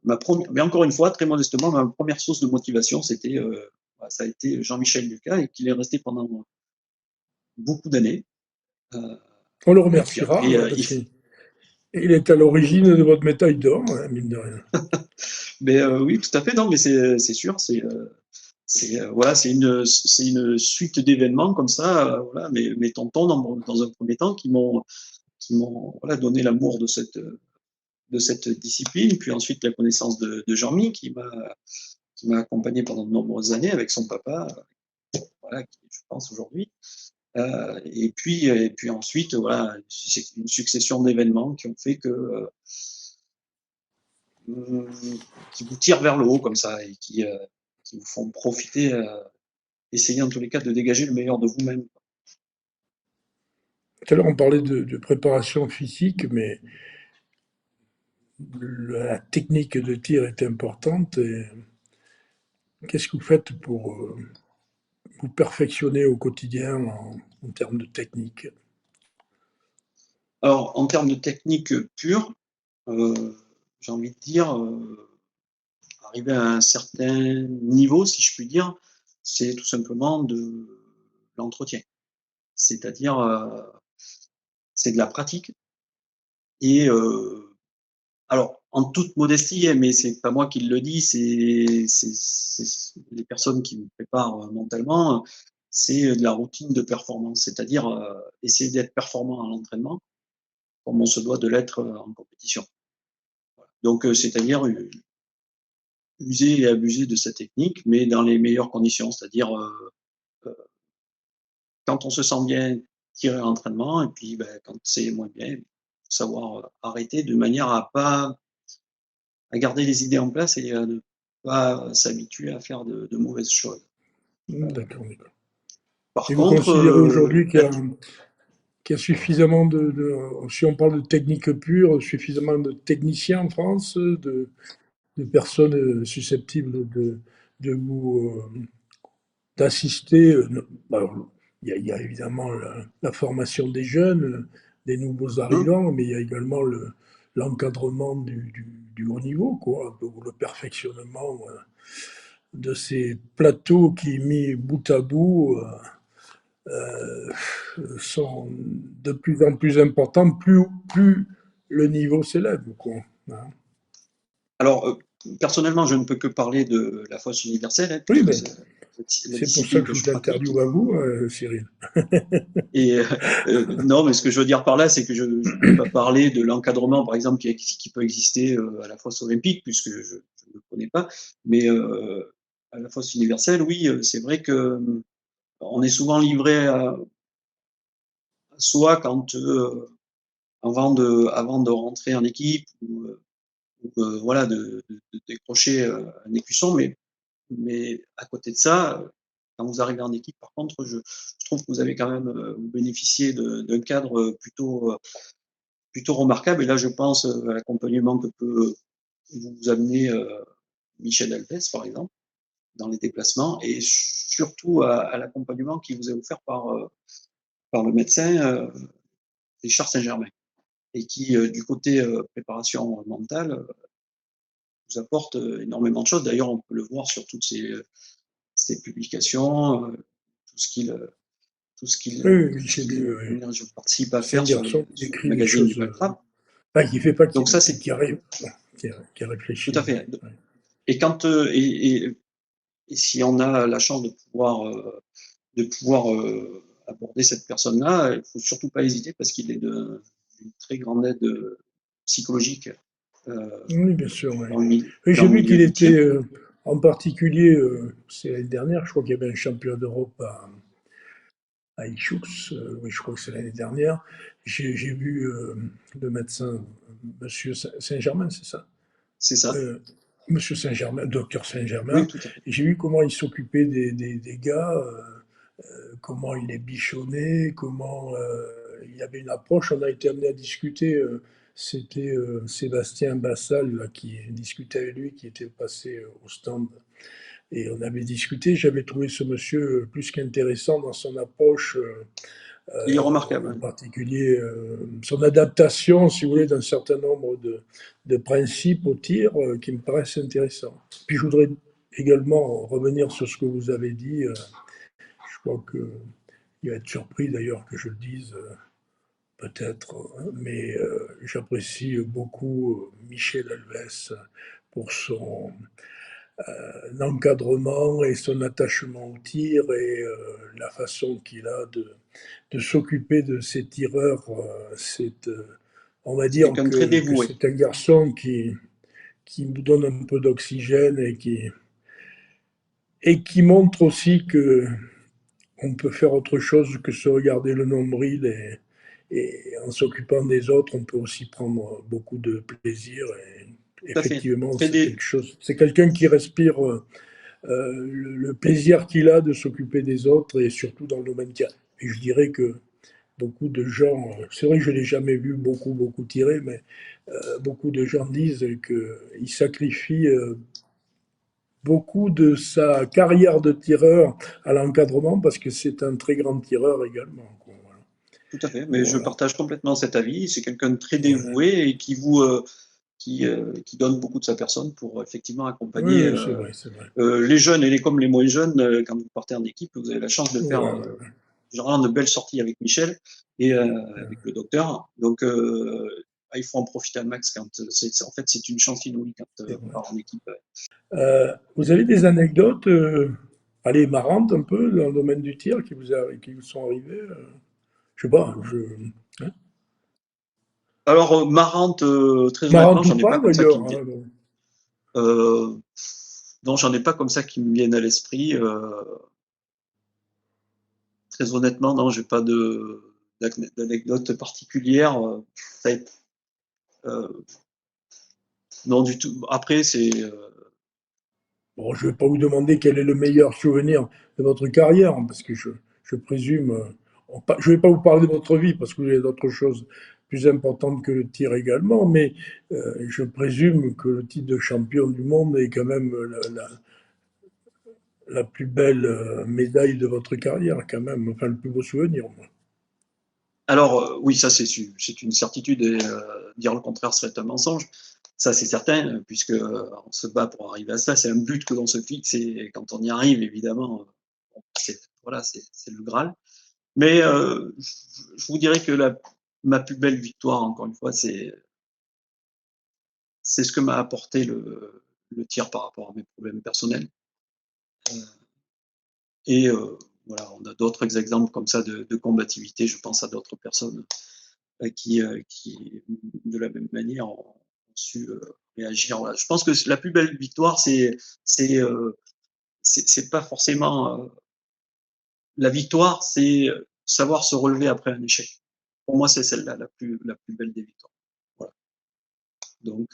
mais encore une fois, très modestement, ma première source de motivation, ça a été Jean-Michel Lucas et qu'il est resté pendant beaucoup d'années. Euh, On le et puis remerciera après, parce qu'il est à l'origine de votre médaille d'or, hein, mine de rien. mais oui, tout à fait, non, mais c'est sûr, voilà, c'est une suite d'événements comme ça, voilà, mes tontons dans un premier temps qui m'ont voilà, donné l'amour de cette discipline, puis ensuite la connaissance de Jean-Mi qui m'a accompagné pendant de nombreuses années avec son papa, voilà, qui je pense aujourd'hui. Et puis ensuite, voilà, c'est une succession d'événements qui ont fait que qui vous tirent vers le haut comme ça et qui vous font profiter, essayer en tous les cas de dégager le meilleur de vous-même. Tout à l'heure, on parlait de préparation physique, mais la technique de tir est importante. Et qu'est-ce que vous faites pour vous perfectionner au quotidien en termes de technique? Alors, en termes de technique pure, j'ai envie de dire, arriver à un certain niveau, si je puis dire, c'est tout simplement de l'entretien. C'est-à-dire, c'est de la pratique et alors, en toute modestie, hein, mais c'est pas moi qui le dis, c'est les personnes qui me préparent mentalement, c'est de la routine de performance, c'est-à-dire essayer d'être performant à l'entraînement, comme on se doit de l'être en compétition. Donc, c'est-à-dire user et abuser de sa technique, mais dans les meilleures conditions, c'est-à-dire quand on se sent bien, tirer à l'entraînement, et puis quand c'est moins bien, il faut savoir arrêter de manière à garder les idées en place et à ne pas s'habituer à faire de mauvaises choses. D'accord, d'accord. Par Et vous contre, considérez aujourd'hui la qu'il y a suffisamment si on parle de technique pure, suffisamment de techniciens en France, de personnes susceptibles de vous d'assister. Alors, il y a évidemment la formation des jeunes, des nouveaux hein, arrivants, mais il y a également l'encadrement du haut niveau, quoi, ou le perfectionnement de ces plateaux qui, mis bout à bout, sont de plus en plus importants, plus le niveau s'élève, quoi. Hein. alors, personnellement, je ne peux que parler de la fosse universelle, hein, Oui, puisque mais c'est la c'est pour ça discipline que que je je vous pratique. interviewe à vous, Cyril. Et non, mais ce que je veux dire par là, c'est que je ne peux pas parler de l'encadrement, par exemple, qui peut exister à la fosse olympique, puisque je ne le connais pas. Mais à la fosse universelle, oui, c'est vrai que on est souvent livré à soi quand avant de rentrer en équipe ou voilà de décrocher un écusson, mais à côté de ça, quand vous arrivez en équipe, par contre, je trouve que vous avez quand même vous bénéficiez d'un cadre plutôt remarquable. Et là, je pense à l'accompagnement que peut vous amener Michel Alves, par exemple, dans les déplacements, et surtout à l'accompagnement qui vous est offert par le médecin Richard Saint-Germain, et qui, du côté préparation mentale, vous apporte énormément de choses. D'ailleurs, on peut le voir sur toutes ces publications, tout ce qu'il tout ce qu'il Oui, oui, tout ce j'ai qu'il lu. comment dire, je participe à C'est un faire garçon qui sur le écrit des magazine du choses, Baltrap. enfin, qui fait pas, Donc ça, c'est qui arrive, qui tout réfléchit. à Ouais, fait. ouais. Et quand et si on a la chance de pouvoir aborder cette personne-là, il faut surtout pas hésiter parce qu'il est d'une très grande aide psychologique Oui, bien sûr. Ouais. Et dans j'ai le vu milieu qu'il du était, tir. en particulier, c'est l'année dernière, je crois qu'il y avait un champion d'Europe à Ixaux, oui, je crois que c'est l'année dernière. J'ai vu le médecin, Monsieur Saint-Germain, c'est ça? C'est ça. euh, Monsieur Saint-Germain, docteur Oui, Saint-Germain, tout à fait. et j'ai vu comment il s'occupait des gars, comment il les bichonnait, comment il avait une approche. On a été amené à discuter. C'était Sébastien Bassal là, qui discutait avec lui, qui était passé au stand. Et on avait discuté. J'avais trouvé ce monsieur plus qu'intéressant dans son approche. Il est remarquable, En hein. particulier son adaptation, si vous voulez, d'un certain nombre de principes au tir qui me paraissent intéressants. Puis je voudrais également revenir sur ce que vous avez dit. Je crois qu'il va être surpris d'ailleurs que je le dise, peut-être, mais j'apprécie beaucoup Michel Alves pour son encadrement et son attachement au tir et la façon qu'il a de s'occuper de ses tireurs. On va C'est dire quelqu'un de très que dévoué. c'est un garçon qui nous donne un peu d'oxygène et qui montre aussi que on peut faire autre chose que se regarder le nombril et en s'occupant des autres, on peut aussi prendre beaucoup de plaisir. Et Tout à fait. effectivement, Très c'est dé... quelque chose. C'est quelqu'un qui respire le plaisir qu'il a de s'occuper des autres et surtout dans le domaine tir. Et je dirais que beaucoup de gens, c'est vrai que je ne l'ai jamais vu beaucoup tirer, mais beaucoup de gens disent qu'il sacrifie beaucoup de sa carrière de tireur à l'encadrement parce que c'est un très grand tireur également. Quoi. Tout à fait. Mais je Voilà. partage complètement cet avis. C'est quelqu'un de très Voilà. dévoué et qui donne beaucoup de sa personne pour effectivement Oui, accompagner oui, c'est vrai, c'est vrai. les jeunes et comme les moins jeunes. Quand vous partez en équipe, vous avez la chance de faire Voilà. généralement de belles sorties avec Michel et avec le docteur. Donc, il faut en profiter un max quand en fait c'est une chance inouïe quand C'est on vrai. part en équipe. Vous avez des anecdotes, allez, marrantes un peu dans le domaine du tir qui vous sont arrivées je sais pas, hein. Alors, marrante, très honnêtement, Marrantes ou j'en ai pas pas comme ça qui d'ailleurs. me viennent. Hein, donc. Euh, non, j'en ai pas comme ça qui me viennent à l'esprit. très honnêtement, non, j'ai pas d'anecdote particulière. Euh, non, du tout. Après, c'est. Bon, je ne vais pas vous demander quel est le meilleur souvenir de votre carrière, hein, parce que je présume. Je ne vais pas vous parler de votre vie, parce que vous avez d'autres choses plus importantes que le tir également, mais je présume que le titre de champion du monde est quand même la plus belle médaille de votre carrière, quand même, enfin le plus beau souvenir. Moi. Alors, oui, ça, c'est une certitude, et dire le contraire serait un mensonge. Ça, c'est certain, puisque on se bat pour arriver à ça. C'est un but que l'on se fixe, et quand on y arrive, évidemment, voilà, c'est le Graal. Mais je vous dirais que ma plus belle victoire, encore une fois, c'est ce que m'a apporté le tir par rapport à mes problèmes personnels. Et voilà, on a d'autres exemples comme ça de combativité. Je pense à d'autres personnes qui, de la même manière, ont su réagir. Voilà. Je pense que la plus belle victoire, c'est pas forcément la victoire, c'est savoir se relever après un échec. Pour moi, c'est celle-là la plus belle des victoires. Voilà. Donc,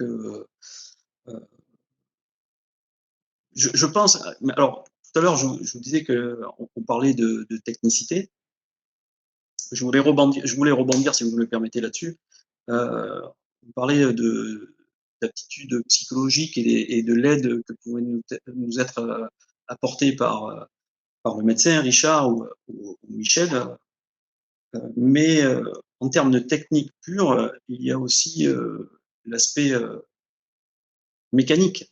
je pense. Alors, tout à l'heure, je vous disais que on parlait de technicité. Je voulais rebondir, si vous me le permettez, là-dessus. On parlait d'aptitudes psychologiques et de l'aide que pouvait nous être apportée par le médecin Richard ou Michel. Mais en termes de technique pure, il y a aussi l'aspect mécanique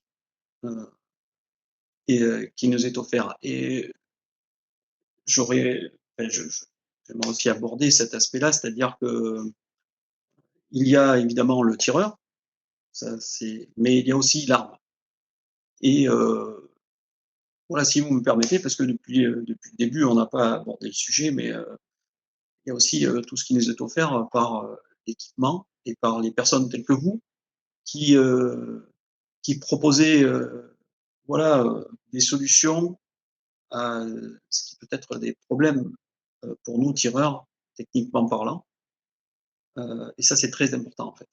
euh, qui nous est offert. Et j'aimerais aussi aborder cet aspect-là, c'est-à-dire que il y a évidemment le tireur, mais il y a aussi l'arme. Et voilà, si vous me permettez, parce que depuis le début, on n'a pas abordé le sujet, mais il y a aussi tout ce qui nous est offert par l'équipement et par les personnes telles que vous qui, qui proposaient voilà, des solutions à ce qui peut être des problèmes pour nous, tireurs, techniquement parlant. Et ça, c'est très important, en fait.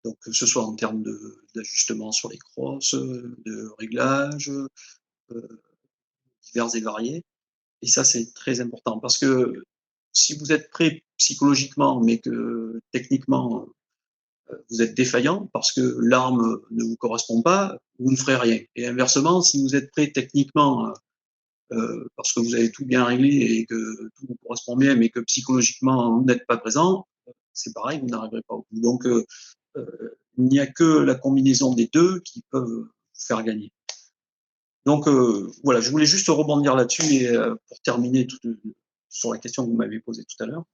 Donc, que ce soit en termes d'ajustement sur les crosses, de réglages, divers et variés. Et ça, c'est très important parce que si vous êtes prêt psychologiquement, mais que techniquement, vous êtes défaillant parce que l'arme ne vous correspond pas, vous ne ferez rien. Et inversement, si vous êtes prêt techniquement, parce que vous avez tout bien réglé et que tout vous correspond bien, mais que psychologiquement, vous n'êtes pas présent, c'est pareil, vous n'arriverez pas au bout. Donc, il n'y a que la combinaison des deux qui peuvent vous faire gagner. Donc voilà, je voulais juste rebondir là-dessus et pour terminer sur la question que vous m'avez posée tout à l'heure,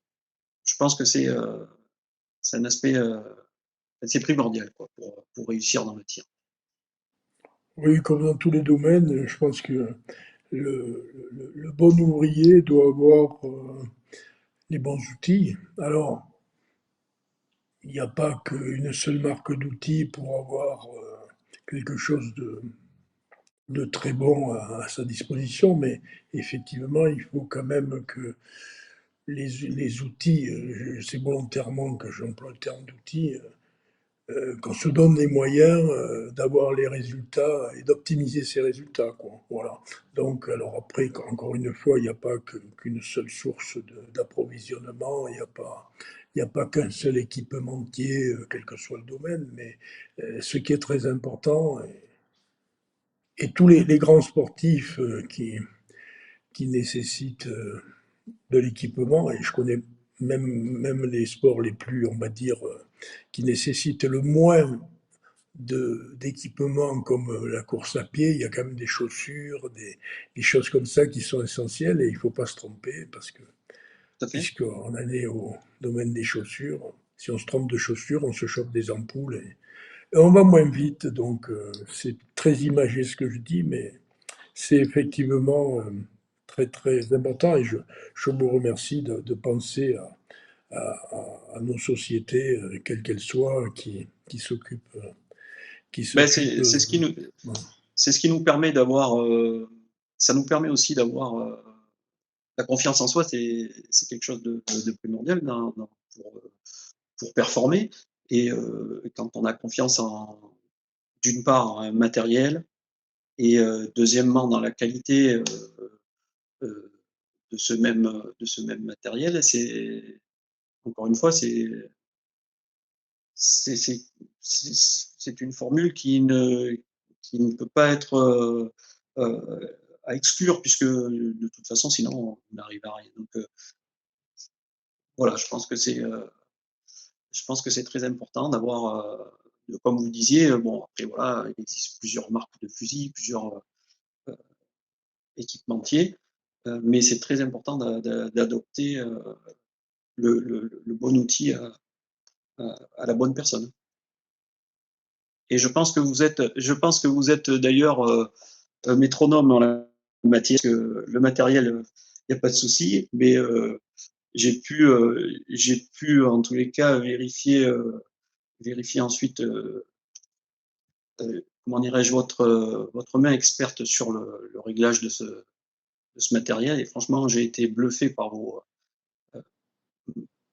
je pense que c'est un aspect, c'est primordial quoi, pour réussir dans le tir. Oui, comme dans tous les domaines, je pense que le bon ouvrier doit avoir les bons outils. Alors, il n'y a pas qu'une seule marque d'outils pour avoir quelque chose de très bon à sa disposition, mais effectivement, il faut quand même que les outils, c'est volontairement que j'emploie le terme d'outils, qu'on se donne les moyens d'avoir les résultats et d'optimiser ces résultats. Quoi. Voilà. Donc, alors après, encore une fois, il n'y a pas qu'une seule source d'approvisionnement, il n'y a pas qu'un seul équipementier, quel que soit le domaine, mais ce qui est très important, et tous les grands sportifs qui nécessitent de l'équipement, et je connais même les sports les plus, on va dire, qui nécessitent le moins d'équipements comme la course à pied, il y a quand même des chaussures, des choses comme ça qui sont essentielles et il ne faut pas se tromper parce que Tout à fait. puisqu'on en est au domaine des chaussures, si on se trompe de chaussures, on se chope des ampoules et on va moins vite. Donc c'est très imagé ce que je dis, mais c'est effectivement très très important et je vous remercie de penser à nos sociétés, quelles qu'elles soient, qui s'occupent qui Ben, s'occupe. c'est ce qui nous permet d'avoir, ça nous permet aussi d'avoir la confiance en soi, c'est quelque chose de primordial pour performer. Et quand on a confiance d'une part, en un matériel, et deuxièmement, dans la qualité euh, de ce même matériel, encore une fois, c'est c'est c'est une formule qui ne peut pas être à exclure, puisque de toute façon, sinon, on n'arrive à rien. Donc voilà, je pense que c'est très important d'avoir, comme vous disiez, bon, après voilà, il existe plusieurs marques de fusils, plusieurs équipementiers, mais c'est très important d'adopter le bon outil à la bonne personne. Et je pense que vous êtes d'ailleurs métronome en la matière, parce que le matériel, il n'y a pas de souci, mais j'ai pu en tous les cas vérifier ensuite, comment dirais-je, votre main experte sur le réglage de ce matériel. Et franchement, j'ai été bluffé euh,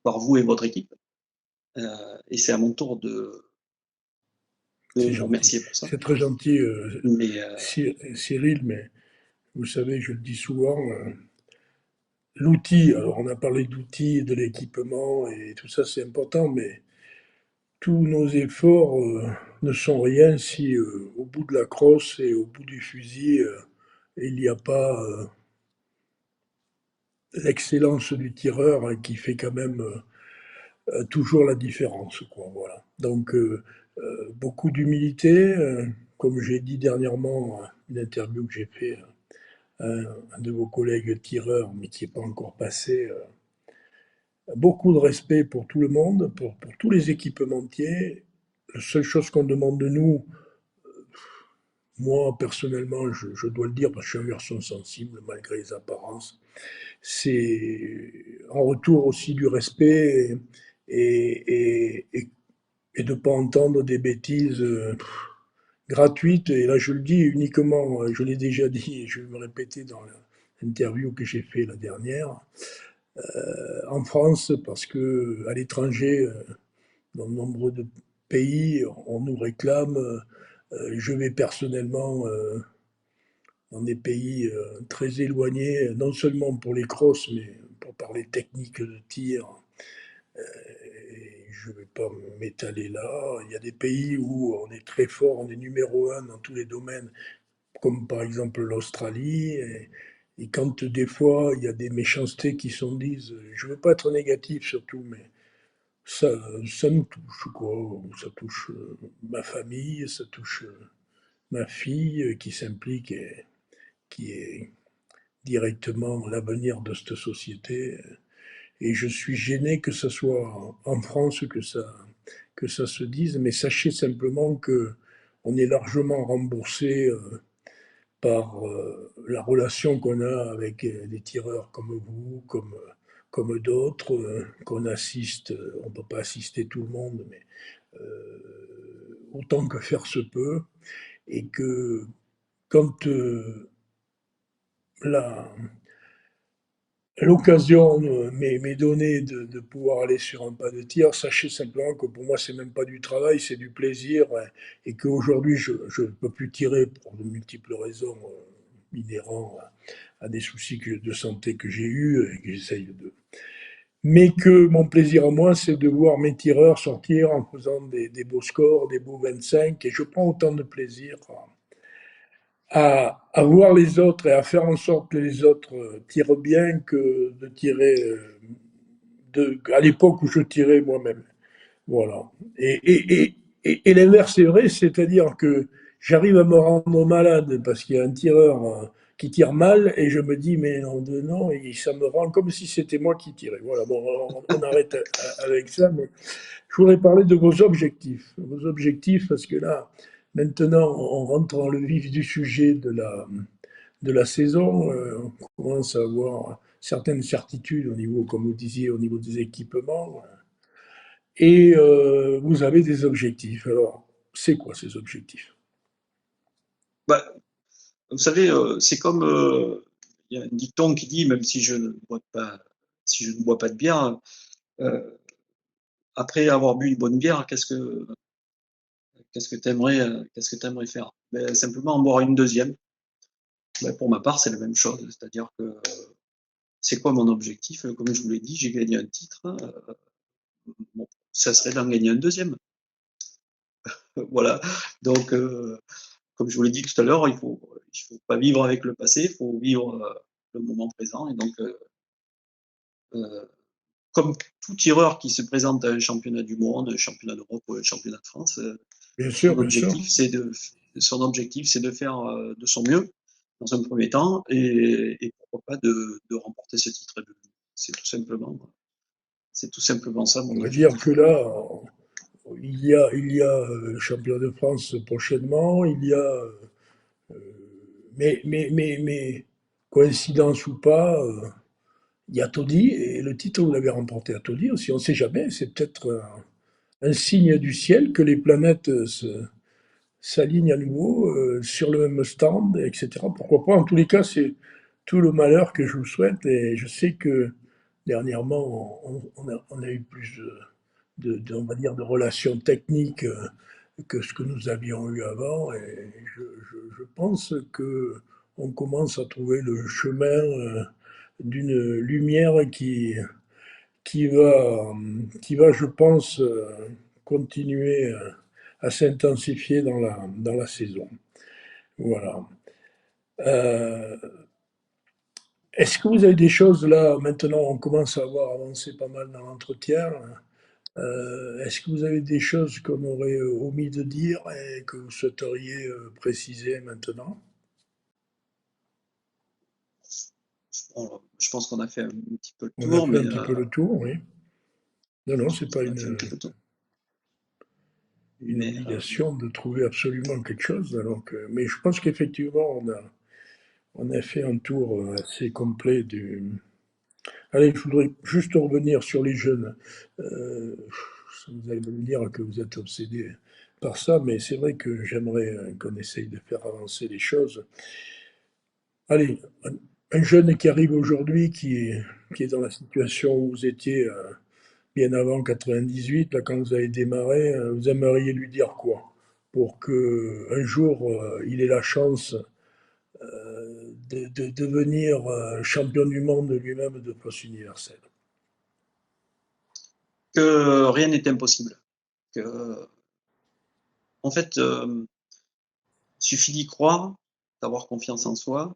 par vous et votre équipe. Et c'est à mon tour de C'est vous gentil. remercier pour ça. C'est très gentil, Mais Cyril, mais vous savez, je le dis souvent, l'outil, alors on a parlé d'outils, de l'équipement et tout ça, c'est important, mais tous nos efforts ne sont rien si au bout de la crosse et au bout du fusil, il n'y a pas l'excellence du tireur hein, qui fait quand même toujours la différence. Quoi, voilà. Donc, beaucoup d'humilité, comme j'ai dit dernièrement, une interview que j'ai fait un de vos collègues tireurs, mais qui n'est pas encore passé. Beaucoup de respect pour tout le monde, pour tous les équipementiers. La seule chose qu'on demande de nous, moi personnellement, je dois le dire parce que je suis un garçon sensible malgré les apparences, c'est en retour aussi du respect et de ne pas entendre des bêtises gratuites. Et là, je le dis uniquement, je l'ai déjà dit et je vais me répéter dans l'interview que j'ai fait la dernière, en France, parce que à l'étranger, dans de nombreux pays, on nous réclame. Je vais personnellement dans des pays très éloignés, non seulement pour les crosses, mais pour parler technique de tir. Et je ne vais pas m'étaler là. Il y a des pays où on est très fort, on est numéro un dans tous les domaines, comme par exemple l'Australie. Et quand des fois il y a des méchancetés qui sont dites, je ne veux pas être négatif surtout, mais ça, ça nous touche, quoi. Ça touche ma famille, ça touche ma fille qui s'implique et qui est directement l'avenir de cette société. Et je suis gêné que ce soit en France que ça se dise, mais sachez simplement que on est largement remboursé par la relation qu'on a avec des tireurs comme vous, comme d'autres, qu'on assiste, on ne peut pas assister tout le monde, mais autant que faire se peut, et que quand la, l'occasion m'est donnée de pouvoir aller sur un pas de tir, sachez simplement que pour moi, c'est même pas du travail, c'est du plaisir, et qu'aujourd'hui, je ne peux plus tirer pour de multiples raisons inhérentes à des soucis de santé que j'ai eus et que j'essaye de. Mais que mon plaisir à moi, c'est de voir mes tireurs sortir en faisant des beaux scores, des beaux 25, et je prends autant de plaisir à voir les autres et à faire en sorte que les autres tirent bien que de tirer à l'époque où je tirais moi-même. Voilà. Et l'inverse est vrai, c'est-à-dire que j'arrive à me rendre malade parce qu'il y a un tireur qui tire mal et je me dis, mais non, non, et ça me rend comme si c'était moi qui tirais. Voilà, bon, on arrête avec ça, mais je voudrais parler de vos objectifs. Vos objectifs, parce que là, maintenant, on rentre dans le vif du sujet de la saison. On commence à avoir certaines certitudes au niveau, comme vous disiez, au niveau des équipements. Et vous avez des objectifs. Alors, c'est quoi ces objectifs? bah, vous savez, c'est comme il y a un dicton qui dit, même si je ne bois pas de bière, euh, après avoir bu une bonne bière, qu'est-ce que t'aimerais faire? Ben, simplement en boire une deuxième. Ben, pour ma part, c'est la même chose, c'est-à-dire que c'est quoi mon objectif? Comme je vous l'ai dit, j'ai gagné un titre. Bon, ça serait d'en gagner un deuxième. Voilà. Donc, comme je vous l'ai dit tout à l'heure, il faut pas vivre avec le passé, il faut vivre le moment présent. Et donc, euh, comme tout tireur qui se présente à un championnat du monde, un championnat d'Europe ou un championnat de France, Bien sûr, son bien sûr. objectif, c'est de faire de son mieux dans un premier temps et pourquoi pas de remporter ce titre. C'est tout simplement, c'est tout simplement ça mon On va dire objectif. que là, il y a le champion de France prochainement, il y a, mais coïncidence ou pas, il y a Todi, et le titre, vous l'avez remporté à Todi aussi, on ne sait jamais, c'est peut-être un signe du ciel que les planètes s'alignent à nouveau sur le même stand, etc. Pourquoi pas? En tous les cas, c'est tout le malheur que je vous souhaite, et je sais que dernièrement, on a eu plus on va dire, de relations techniques que ce que nous avions eu avant. Et je pense que on commence à trouver le chemin d'une lumière qui va, je pense, continuer à s'intensifier dans la saison. Voilà. Euh, Est-ce que vous avez des choses là, maintenant on commence à avoir avancé pas mal dans l'entretien. Est-ce que vous avez des choses qu'on aurait omis de dire et que vous souhaiteriez préciser maintenant? Bon, je pense qu'on a fait un petit peu le On a tour, fait un petit peu le tour, oui. Non, non, c'est pas on a fait un petit peu le tour. une Mais obligation de trouver absolument quelque chose. Mais je pense qu'effectivement, on a fait un tour assez complet du. Allez, je voudrais juste revenir sur les jeunes. Euh, Vous allez me dire que vous êtes obsédé par ça, mais c'est vrai que j'aimerais qu'on essaye de faire avancer les choses. Allez, un jeune qui arrive aujourd'hui, qui est dans la situation où vous étiez bien avant 98, là, quand vous avez démarré, vous aimeriez lui dire quoi? Pour que un jour, il ait la chance de devenir champion du monde lui-même de poste universel. que rien n'est impossible. Que, en fait, il suffit d'y croire, d'avoir confiance en soi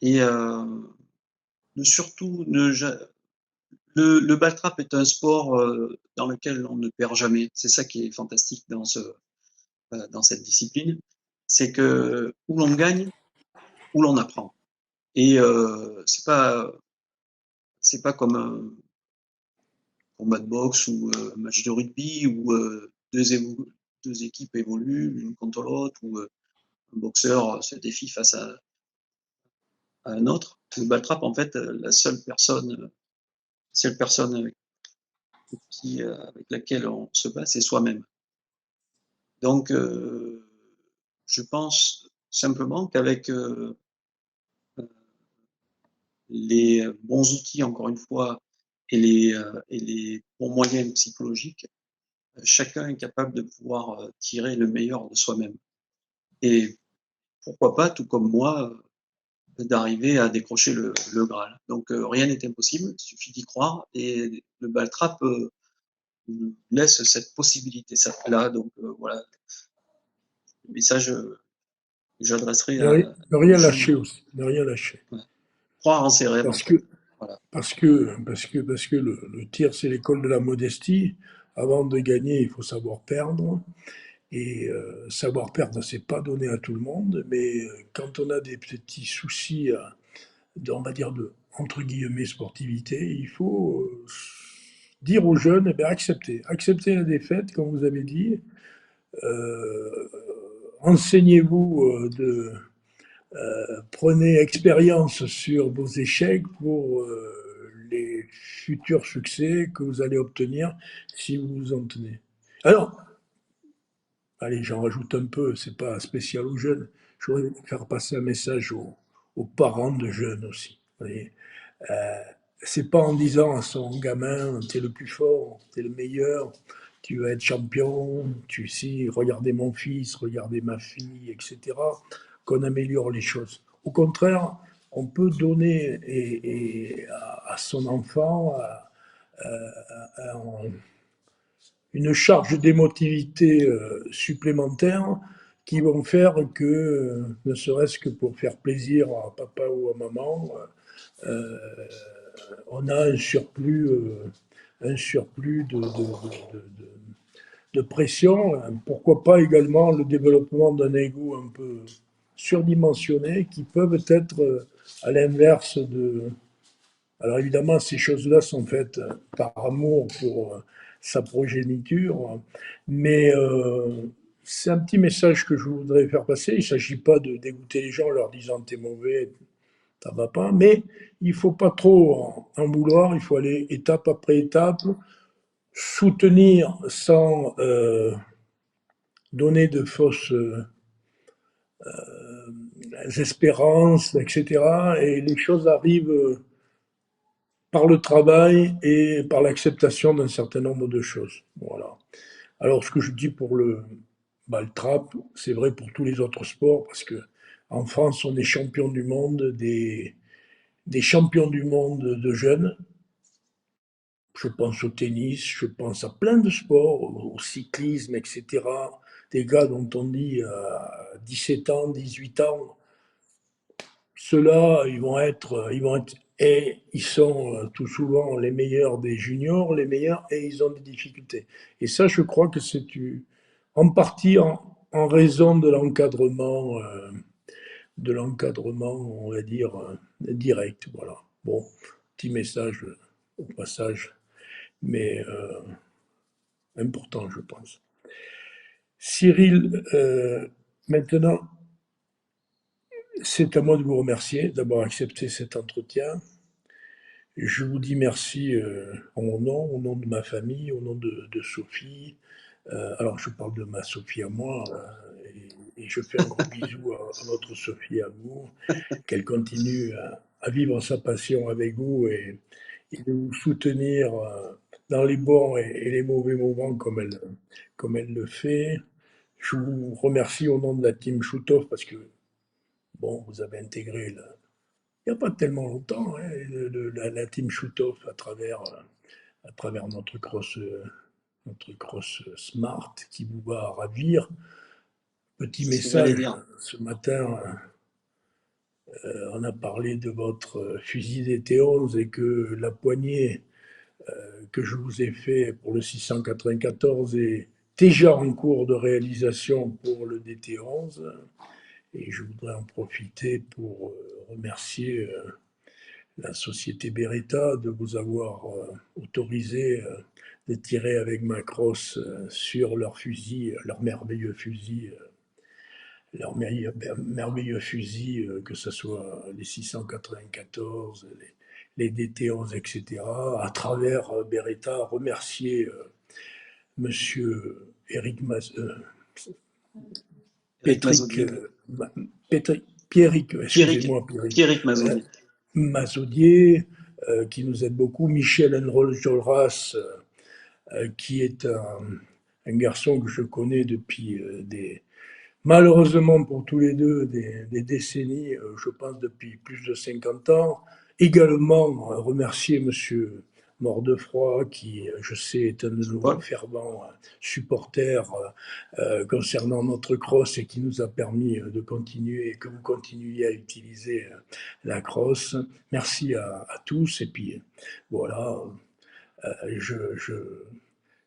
et de surtout le ball trap est un sport dans lequel on ne perd jamais. C'est ça qui est fantastique dans cette discipline, c'est que où l'on gagne, où l'on apprend. Et c'est pas comme un combat de boxe ou un match de rugby où deux équipes évoluent l'une contre l'autre, où un boxeur se défie face à un autre. Le ball trap, en fait, seule personne avec laquelle on se bat, c'est soi-même. Donc, je pense simplement qu'avec les bons outils, encore une fois, et les bons moyens psychologiques, chacun est capable de pouvoir tirer le meilleur de soi-même. Et pourquoi pas, tout comme moi, d'arriver à décrocher le Graal. Donc rien n'est impossible, il suffit d'y croire. Et le ball trap nous laisse cette possibilité là. Donc voilà, le message que j'adresserai Ne aux rien jeunes. lâcher aussi, ne rien lâcher. Ouais. Croire en ses rêves, en Parce fait. que, Voilà. parce que le tir, c'est l'école de la modestie. Avant de gagner, il faut savoir perdre. Et savoir perdre, c'est pas donné à tout le monde, mais quand on a des petits soucis, on va dire de entre guillemets sportivité, il faut dire aux jeunes, eh bien, acceptez la défaite, comme vous avez dit. Euh, Enseignez-vous prenez expérience sur vos échecs pour les futurs succès que vous allez obtenir si vous vous en tenez. Alors, allez, j'en rajoute un peu, c'est pas spécial aux jeunes. Je voudrais faire passer un message aux, aux parents de jeunes aussi. Vous voyez. C'est pas en disant à son gamin, t'es le plus fort, t'es le meilleur, tu vas être champion, tu sais, regardez mon fils, regardez ma fille, etc., qu'on améliore les choses. Au contraire, on peut donner à son enfant une charge d'émotivité supplémentaire qui vont faire que, ne serait-ce que pour faire plaisir à papa ou à maman, on a un surplus de pression. Pourquoi pas également le développement d'un ego un peu surdimensionné qui peuvent être à l'inverse de... Alors évidemment, ces choses-là sont faites par amour pour sa progéniture, mais c'est un petit message que je voudrais faire passer. Il ne s'agit pas de dégoûter les gens en leur disant t'es mauvais, ça va pas, mais il faut pas trop en vouloir, il faut aller étape après étape, soutenir sans donner de fausses espérances, etc. Et les choses arrivent par le travail et par l'acceptation d'un certain nombre de choses. Voilà. Alors, ce que je dis pour le trap, c'est vrai pour tous les autres sports, parce que en France, on est champion du monde des champions du monde de jeunes. Je pense au tennis, je pense à plein de sports, au cyclisme, etc. Des gars dont on dit à 17 ans, 18 ans, ceux-là, et ils sont tout souvent les meilleurs des juniors, les meilleurs, et ils ont des difficultés. Et ça, je crois que c'est en partie en raison de l'encadrement, on va dire, direct. Voilà. Bon, petit message au passage, mais important, je pense. Cyril, maintenant, c'est à moi de vous remercier d'avoir accepté cet entretien. Je vous dis merci en mon nom, au nom de ma famille, au nom de Sophie. Alors, je parle de ma Sophie à moi, et je fais un gros bisou à votre Sophie à vous, qu'elle continue à vivre sa passion avec vous et de vous soutenir dans les bons et les mauvais moments comme elle le fait. Je vous remercie au nom de la team Shootov parce que, bon, vous avez intégré, il n'y a pas tellement longtemps, hein, la team Shootov à travers notre cross Smart qui vous va ravir. Petit C'est ce que j'allais message, dire. ce matin, on a parlé de votre fusil DT11 et que la poignée que je vous ai fait pour le 694 est déjà en cours de réalisation pour le DT11. Et je voudrais en profiter pour remercier la société Beretta de vous avoir autorisé de tirer avec ma crosse sur leur fusil, leur merveilleux fusil, merveilleux fusil, que ce soit les 694, les DT11, etc. À travers Beretta, remercier Monsieur Eric Eric Pétric, Mazodier. Pierrick, Pierrick. excusez-moi, Pierrick, Pierrick euh, Mazodier. Mazodier, qui nous aide beaucoup, Michel Enrol-Jolras, qui est un garçon que je connais depuis malheureusement pour tous les deux, des décennies, je pense depuis plus de 50 ans. Également, remercier Monsieur Mordefroid, qui, je sais, est un de nos Paul. fervents supporters concernant notre cross et qui nous a permis de continuer, que vous continuiez à utiliser la cross. Merci à tous. Et puis, voilà, je, je,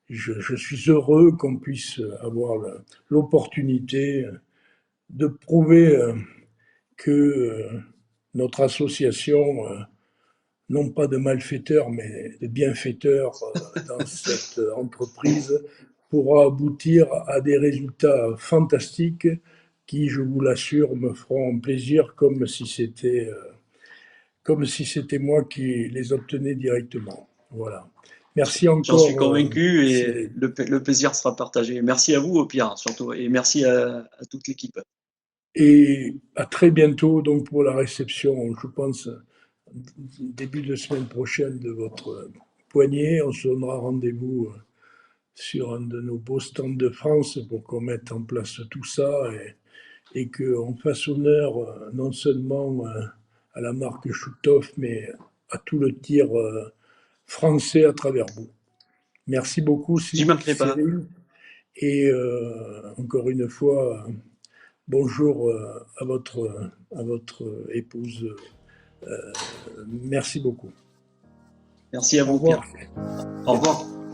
je suis heureux qu'on puisse avoir l'opportunité de prouver que notre association, non pas de malfaiteurs, mais de bienfaiteurs dans cette entreprise, pourra aboutir à des résultats fantastiques qui, je vous l'assure, me feront plaisir comme si c'était moi qui les obtenais directement. Voilà. Merci J'en suis encore, convaincu et Cyril. le plaisir sera partagé. Merci à vous, Pierre, surtout, et merci à toute l'équipe. Et à très bientôt donc pour la réception, je pense, début de semaine prochaine de votre poignée. On se donnera rendez-vous sur un de nos beaux stands de France pour qu'on mette en place tout ça et qu'on fasse honneur non seulement à la marque Schutthof, mais à tout le tir français à travers vous. Merci beaucoup, J'y manquerai pas. Cyril. Et encore une fois, bonjour à votre épouse. Merci beaucoup. Merci à Au vous, Pierre. revoir. Au revoir.